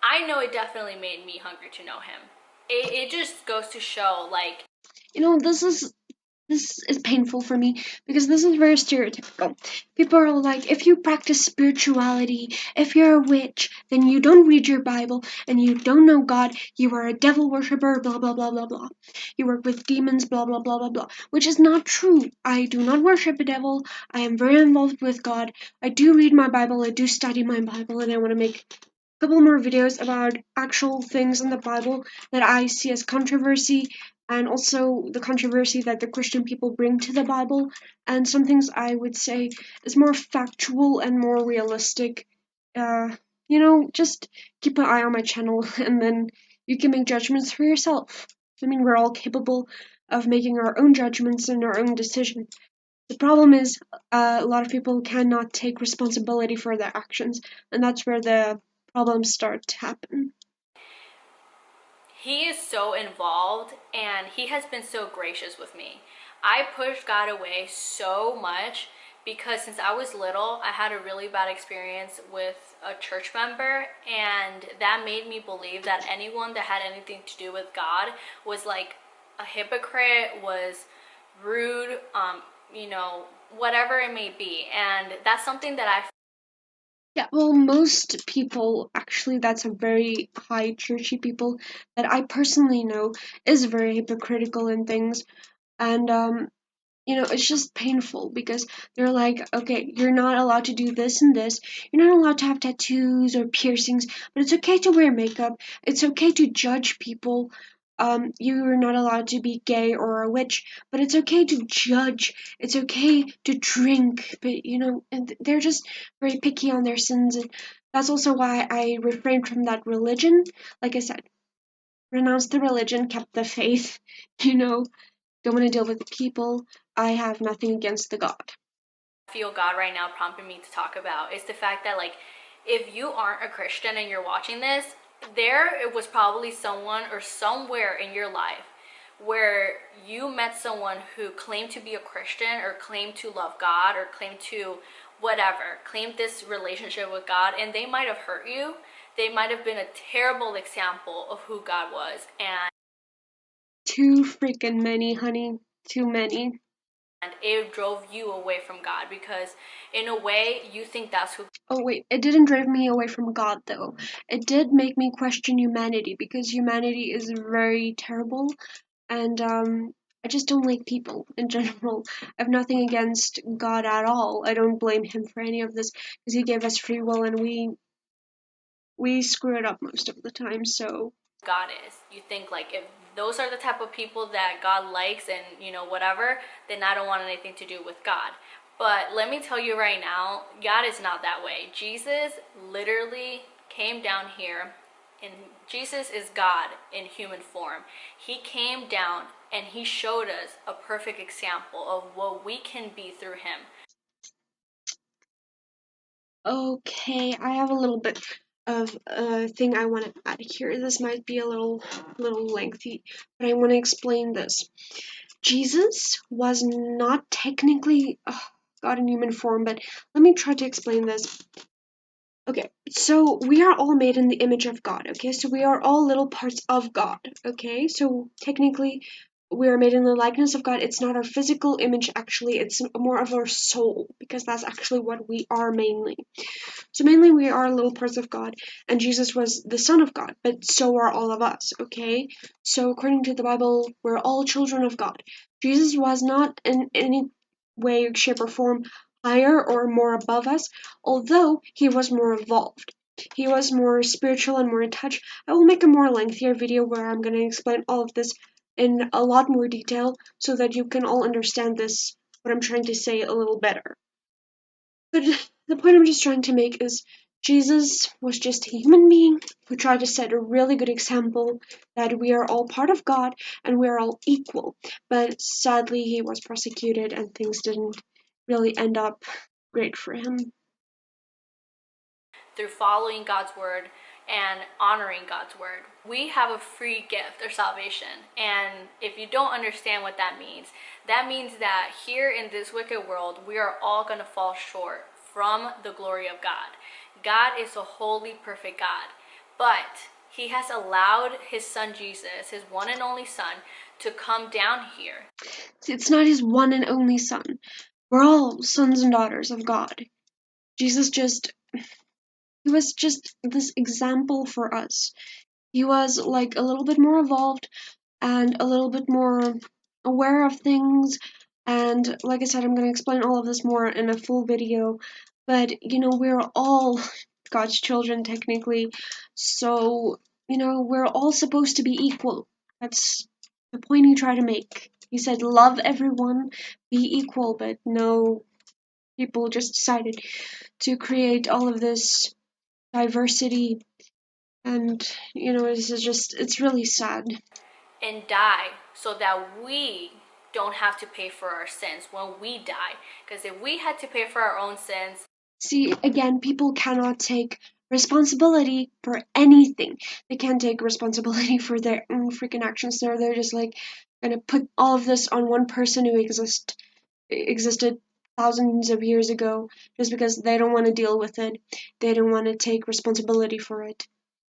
I know it definitely made me hungry to know Him. It just goes to show, like, You know, this is painful for me because this is very stereotypical. People are like, if you practice spirituality, if you're a witch, then you don't read your Bible and you don't know God, you are a devil worshiper, blah blah blah blah blah. You work with demons, blah blah blah blah blah. Which is not true. I do not worship a devil. I am very involved with God. I do read my Bible, I do study my Bible, and I want to make couple more videos about actual things in the Bible that I see as controversy, and also the controversy that the Christian people bring to the Bible, and some things I would say is more factual and more realistic. Uh, just keep an eye on my channel and then you can make judgments for yourself. I mean, we're all capable of making our own judgments and our own decisions. The problem is a lot of people cannot take responsibility for their actions, and that's where the problems start to happen. He is so involved and he has been so gracious with me. I pushed God away so much because since I was little, I had a really bad experience with a church member, and that made me believe that anyone that had anything to do with God was like a hypocrite, was rude, whatever it may be. And that's something that I Yeah, well, most people, actually, that's a very high churchy people that I personally know is very hypocritical in things. And it's just painful because they're like, okay, you're not allowed to do this and this. You're not allowed to have tattoos or piercings, but it's okay to wear makeup. It's okay to judge people. You're not allowed to be gay or a witch, but it's okay to judge. It's okay to drink, but and they're just very picky on their sins. And that's also why I refrained from that religion. Like I said, renounced the religion, kept the faith. You know, don't want to deal with people. I have nothing against the God. feel God right now prompting me to talk about is the fact that, like, if you aren't a Christian and you're watching this, there it was probably someone or somewhere in your life where you met someone who claimed to be a Christian or claimed to love God or claimed to whatever, claimed this relationship with God, and they might have hurt you. They might have been a terrible example of who God was, and Too freaking many, honey. Too many. it drove you away from God because, in a way, you think that's who. Oh, wait, it didn't drive me away from God, though. It did make me question humanity, because humanity is very terrible, and, I just don't like people in general. I have nothing against God at all. I don't blame him for any of this, because he gave us free will, and we screw it up most of the time, so. God is. You think, like, if those are the type of people that God likes and, whatever, then I don't want anything to do with God. But let me tell you right now, God is not that way. Jesus literally came down here, and Jesus is God in human form. He came down and he showed us a perfect example of what we can be through him. Okay, I have a little bit of a thing I want to add here. This might be a little lengthy, but I want to explain this. Jesus was not technically God in human form, but let me try to explain this. Okay, so we are all made in the image of God, okay? So we are all little parts of God, okay? So technically, we are made in the likeness of God. It's not our physical image, actually, it's more of our soul, because that's actually what we are mainly. So mainly we are little parts of God, and Jesus was the Son of God, but so are all of us, okay? So according to the Bible, we're all children of God. Jesus was not in any way, shape, or form higher or more above us, although he was more evolved. He was more spiritual and more in touch. I will make a more lengthier video where I'm going to explain all of this in a lot more detail so that you can all understand this, what I'm trying to say, a little better. But the point I'm just trying to make is Jesus was just a human being who tried to set a really good example that we are all part of God and we are all equal. But sadly, he was persecuted and things didn't really end up great for him. Through following God's word and honoring God's word. We have a free gift of salvation. And if you don't understand what that means that here in this wicked world, we are all going to fall short from the glory of God. God is a holy, perfect God. But he has allowed his son Jesus, his one and only son, to come down here. It's not his one and only son. We're all sons and daughters of God. Jesus he was just this example for us. He was like a little bit more evolved and a little bit more aware of things. And like I said, I'm going to explain all of this more in a full video. But, we're all God's children, technically. So, we're all supposed to be equal. That's the point he tried to make. He said, love everyone, be equal. But no, people just decided to create all of this diversity, and it's really sad. And die so that we don't have to pay for our sins when we die. Because if we had to pay for our own sins, See, again, people cannot take responsibility for anything. They can't take responsibility for their own freaking actions. They're just like gonna put all of this on one person who existed thousands of years ago just because they don't want to deal with it. They don't want to take responsibility for it.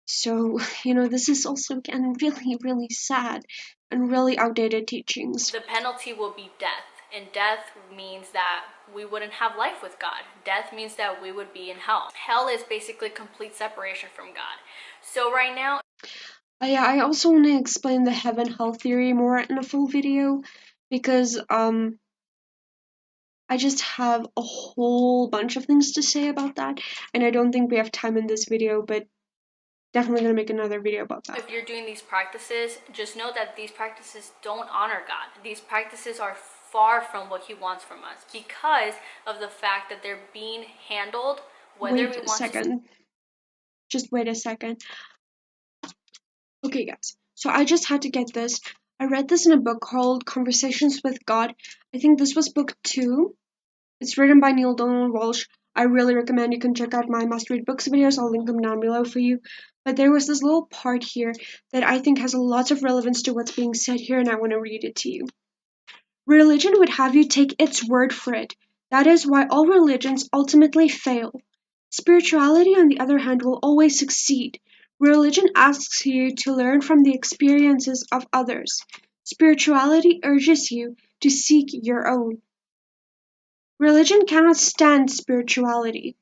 So, this is also, again, really, really sad and really outdated teachings. the penalty will be death. And death means that we wouldn't have life with God. Death means that we would be in hell. Hell is basically complete separation from God. So right now, Yeah, I also want to explain the heaven-hell theory more in a full video because I just have a whole bunch of things to say about that, and I don't think we have time in this video, but definitely gonna make another video about that. if you're doing these practices, just know that these practices don't honor God. These practices are far from what He wants from us because of the fact that they're being handled whether Wait we a want to. second. Just wait a second. Okay, guys. So I just had to get this. I read this in a book called Conversations with God. I think this was book 2. It's written by Neil Donald Walsh. I really recommend you can check out my must read books videos. I'll link them down below for you. But there was this little part here that I think has a lot of relevance to what's being said here, and I want to read it to you. Religion would have you take its word for it. That is why all religions ultimately fail. Spirituality, on the other hand, will always succeed. Religion asks you to learn from the experiences of others. Spirituality urges you to seek your own. Religion cannot stand spirituality.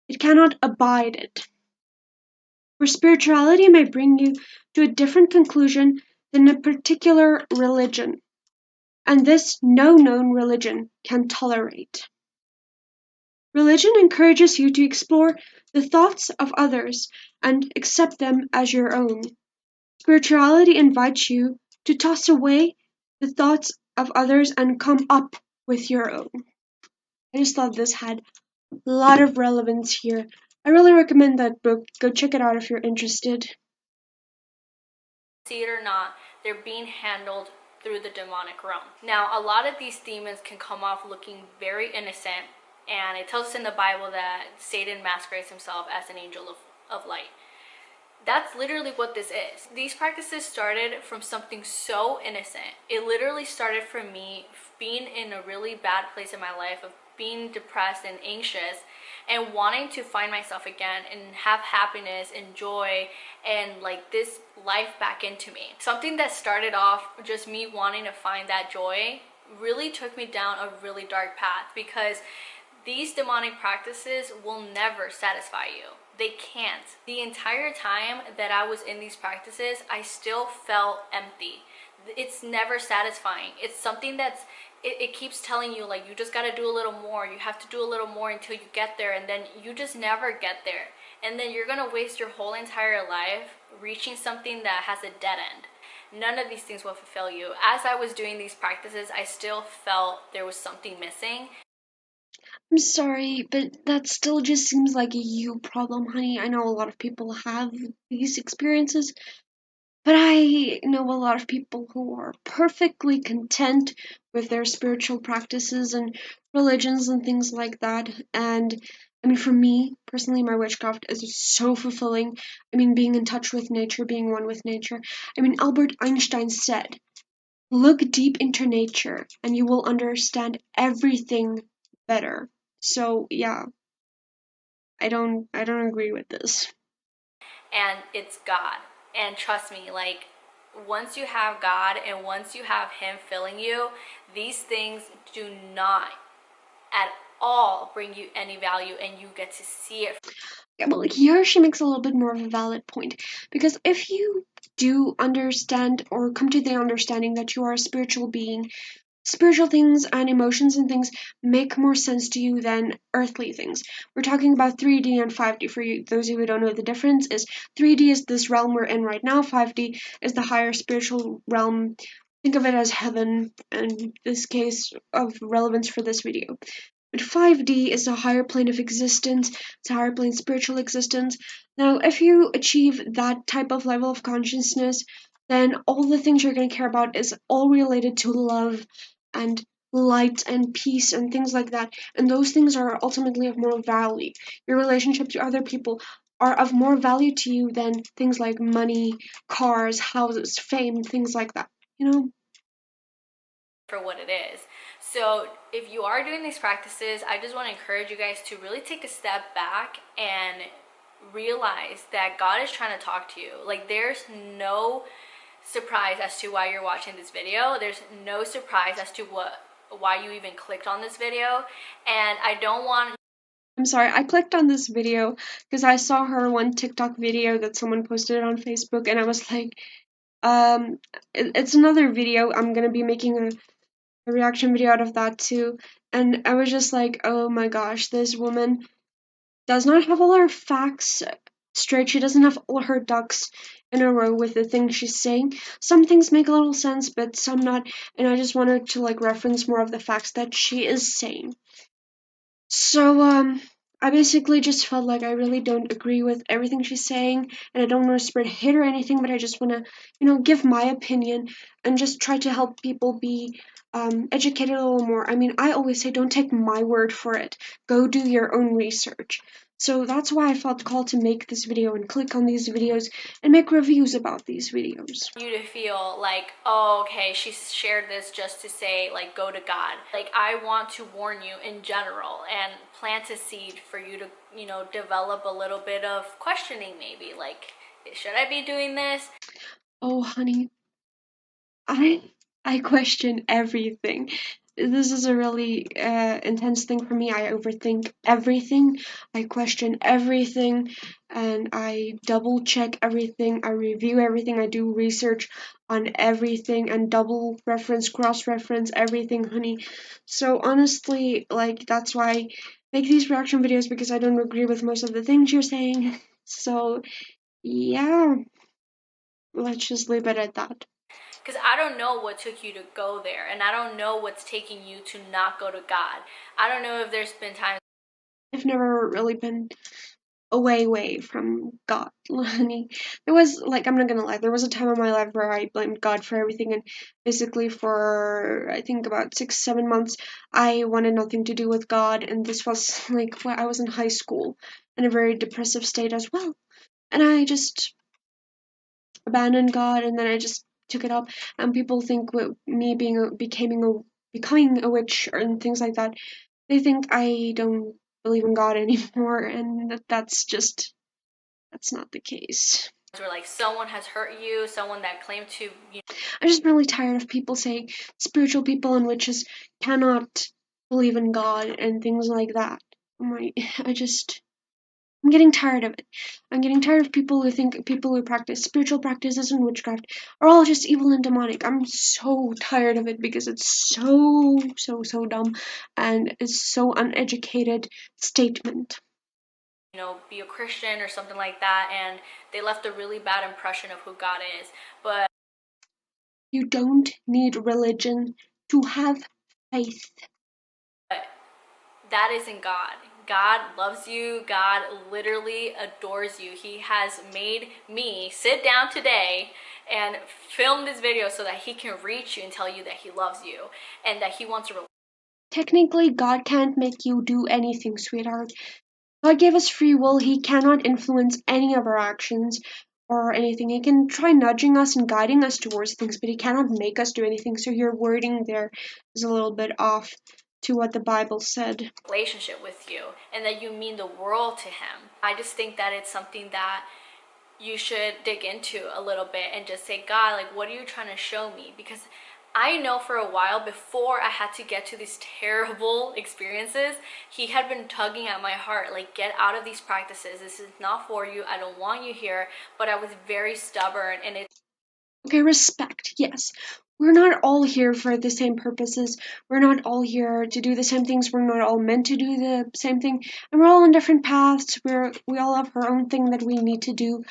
It cannot abide it. For spirituality may bring you to a different conclusion than a particular religion, and this no known religion can tolerate. Religion encourages you to explore the thoughts of others and accept them as your own. Spirituality invites you to toss away the thoughts of others and come up with your own. I just thought this had a lot of relevance here. I really recommend that book. Go check it out if you're interested. See it or not, they're being handled through the demonic realm. Now, a lot of these demons can come off looking very innocent, and it tells us in the Bible that Satan masquerades himself as an angel of light. That's literally what this is. These practices started from something so innocent. It literally started from me being in a really bad place in my life of being depressed and anxious and wanting to find myself again and have happiness and joy and like this life back into me. Something that started off just me wanting to find that joy really took me down a really dark path because these demonic practices will never satisfy you. They can't. The entire time that I was in these practices, I still felt empty. It's never satisfying. It's something it keeps telling you like you just got to do a little more. You have to do a little more until you get there, and then you just never get there. And then you're going to waste your whole entire life reaching something that has a dead end. None of these things will fulfill you. As I was doing these practices, I still felt there was something missing. I'm sorry, but that still just seems like a you problem, honey. I know a lot of people have these experiences, but I know a lot of people who are perfectly content with their spiritual practices and religions and things like that. And I mean, for me personally, my witchcraft is so fulfilling. I mean, being in touch with nature, being one with nature. I mean, Albert Einstein said, "Look deep into nature and you will understand everything better." So, yeah, I don't agree with this. And it's God. And trust me, like once you have God and once you have Him filling you, these things do not at all bring you any value and you get to see it. Yeah, but like here she makes a little bit more of a valid point. Because if you do understand or come to the understanding that you are a spiritual being, spiritual things and emotions and things make more sense to you than earthly things. We're talking about 3D and 5D. For you, those of you who don't know the difference, is 3D is this realm we're in right now. 5D is the higher spiritual realm. Think of it as heaven in this case of relevance for this video. But 5D is a higher plane of existence, it's a higher plane spiritual existence. Now, if you achieve that type of level of consciousness, then all the things you're going to care about is all related to love and light and peace and things like that. And those things are ultimately of more value. Your relationship to other people are of more value to you than things like money, cars, houses, fame, things like that. You know? For what it is. So if you are doing these practices, I just want to encourage you guys to really take a step back and realize that God is trying to talk to you. Like, there's no surprise as to why you're watching this video. There's no surprise as to why you even clicked on this video. And I don't want I'm sorry, I clicked on this video because I saw her one TikTok video that someone posted on Facebook, and I was like, it's another video. I'm gonna be making a reaction video out of that too. And I was just like, oh my gosh, this woman does not have all her facts straight. She doesn't have all her ducks in a row with the things she's saying. Some things make a little sense, but some not. And I just wanted to like reference more of the facts that she is saying. So, I basically just felt like I really don't agree with everything she's saying, and I don't want to spread hate or anything, but I just want to, give my opinion and just try to help people be educated a little more. I mean, I always say don't take my word for it. Go do your own research. So that's why I felt called to make this video and click on these videos and make reviews about these videos. you to feel like, oh, okay, she shared this just to say, like, go to God. Like, I want to warn you in general and plant a seed for you to, develop a little bit of questioning, maybe. Like, should I be doing this? Oh, honey, I I question everything. This is a really intense thing for me. I overthink everything. I question everything, and I double check everything. I review everything. I do research on everything and double reference, cross reference everything, honey. So honestly, like that's why I make these reaction videos because I don't agree with most of the things you're saying. So yeah, let's just leave it at that. Because I don't know what took you to go there, and I don't know what's taking you to not go to God. I don't know if there's been times I've never really been away from God, honey. There was like I'm not gonna lie, there was a time in my life where I blamed God for everything, and basically for I think about 6-7 months I wanted nothing to do with God, and this was like when I was in high school in a very depressive state as well, and I just abandoned God, and then I just took it up, and people think with me becoming a witch and things like that, they think I don't believe in God anymore, and that's not the case. where, like, someone has hurt you, someone that claimed to, I'm just really tired of people saying spiritual people and witches cannot believe in God and things like that. I just, I'm getting tired of it. I'm getting tired of people who think people who practice spiritual practices and witchcraft are all just evil and demonic. I'm so tired of it because it's so dumb and it's so uneducated statement. be a Christian or something like that, and they left a really bad impression of who God is. But You don't need religion to have faith. that isn't God. God loves you. God literally adores you. He has made me sit down today and film this video so that he can reach you and tell you that he loves you and that he wants to. Technically, God can't make you do anything, sweetheart. God gave us free will. He cannot influence any of our actions or anything. He can try nudging us and guiding us towards things, but he cannot make us do anything. So your wording there is a little bit off to what the Bible said. Relationship with you and that you mean the world to him. I just think that it's something that you should dig into a little bit and just say, God, like, what are you trying to show me? Because I know for a while before I had to get to these terrible experiences, he had been tugging at my heart, like, get out of these practices. This is not for you. I don't want you here. But I was very stubborn, and it's Okay, respect, yes. We're not all here for the same purposes. We're not all here to do the same things. We're not all meant to do the same thing. And we're all on different paths. We all have our own thing that we need to do.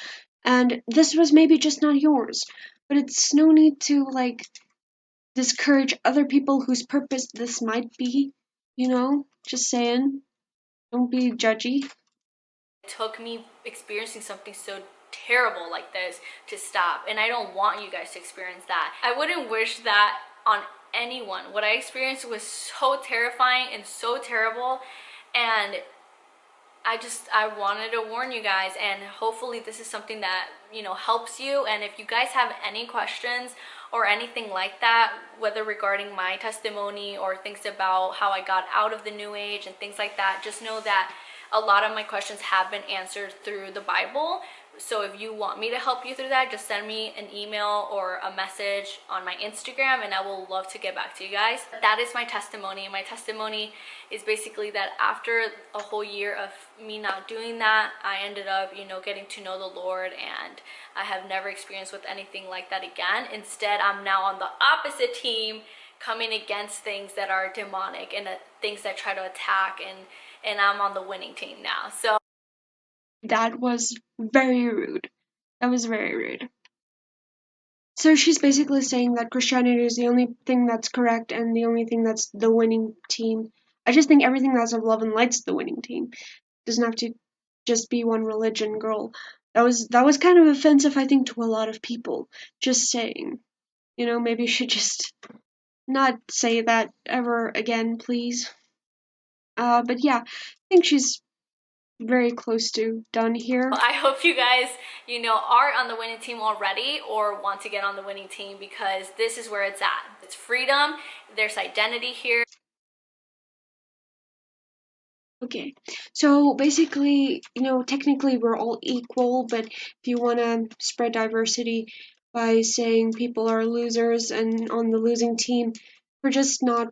And this was maybe just not yours. But it's no need to, like, discourage other people whose purpose this might be. Just saying. Don't be judgy. It took me experiencing something so terrible like this to stop, and I don't want you guys to experience that. I wouldn't wish that on anyone. What I experienced was so terrifying and so terrible, and I wanted to warn you guys, and hopefully this is something that helps you. And if you guys have any questions or anything like that, whether regarding my testimony or things about how I got out of the new age and things like that, just know that a lot of my questions have been answered through the Bible. So if you want me to help you through that, just send me an email or a message on my Instagram, and I will love to get back to you guys. That is my testimony. My testimony is basically that after a whole year of me not doing that, I ended up, getting to know the Lord, and I have never experienced with anything like that again. Instead, I'm now on the opposite team, coming against things that are demonic and things that try to attack, and I'm on the winning team now. So That was very rude. That was very rude. So she's basically saying that Christianity is the only thing that's correct and the only thing that's the winning team. I just think everything that's of love and light's the winning team. Doesn't have to just be one religion, girl. That was kind of offensive, I think, to a lot of people. Just saying. Maybe you should just not say that ever again, please. But yeah, I think she's very close to done here. I hope you guys, are on the winning team already or want to get on the winning team, because this is where it's at. It's freedom, there's identity here. Okay, so basically, technically we're all equal, but if you want to spread diversity by saying people are losers and on the losing team, we're just not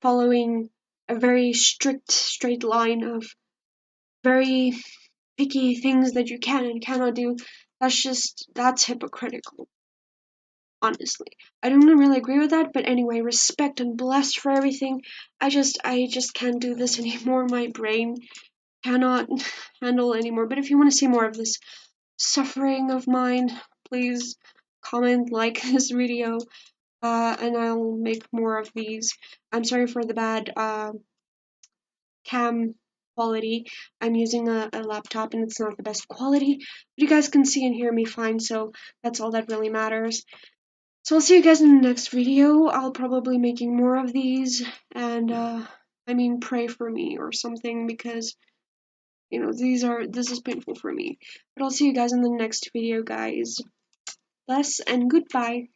following a very strict, straight line of very picky things that you can and cannot do. That's hypocritical, honestly. I don't really agree with that, but anyway, respect and blessed for everything. I just can't do this anymore. My brain cannot handle anymore. But if you want to see more of this suffering of mine, please comment, like this video, and I'll make more of these. I'm sorry for the bad cam quality. I'm using a laptop and it's not the best quality, but you guys can see and hear me fine, so that's all that really matters. So I'll see you guys in the next video. I'll probably making more of these, and pray for me or something, because this is painful for me. But I'll see you guys in the next video, guys. Bless and goodbye.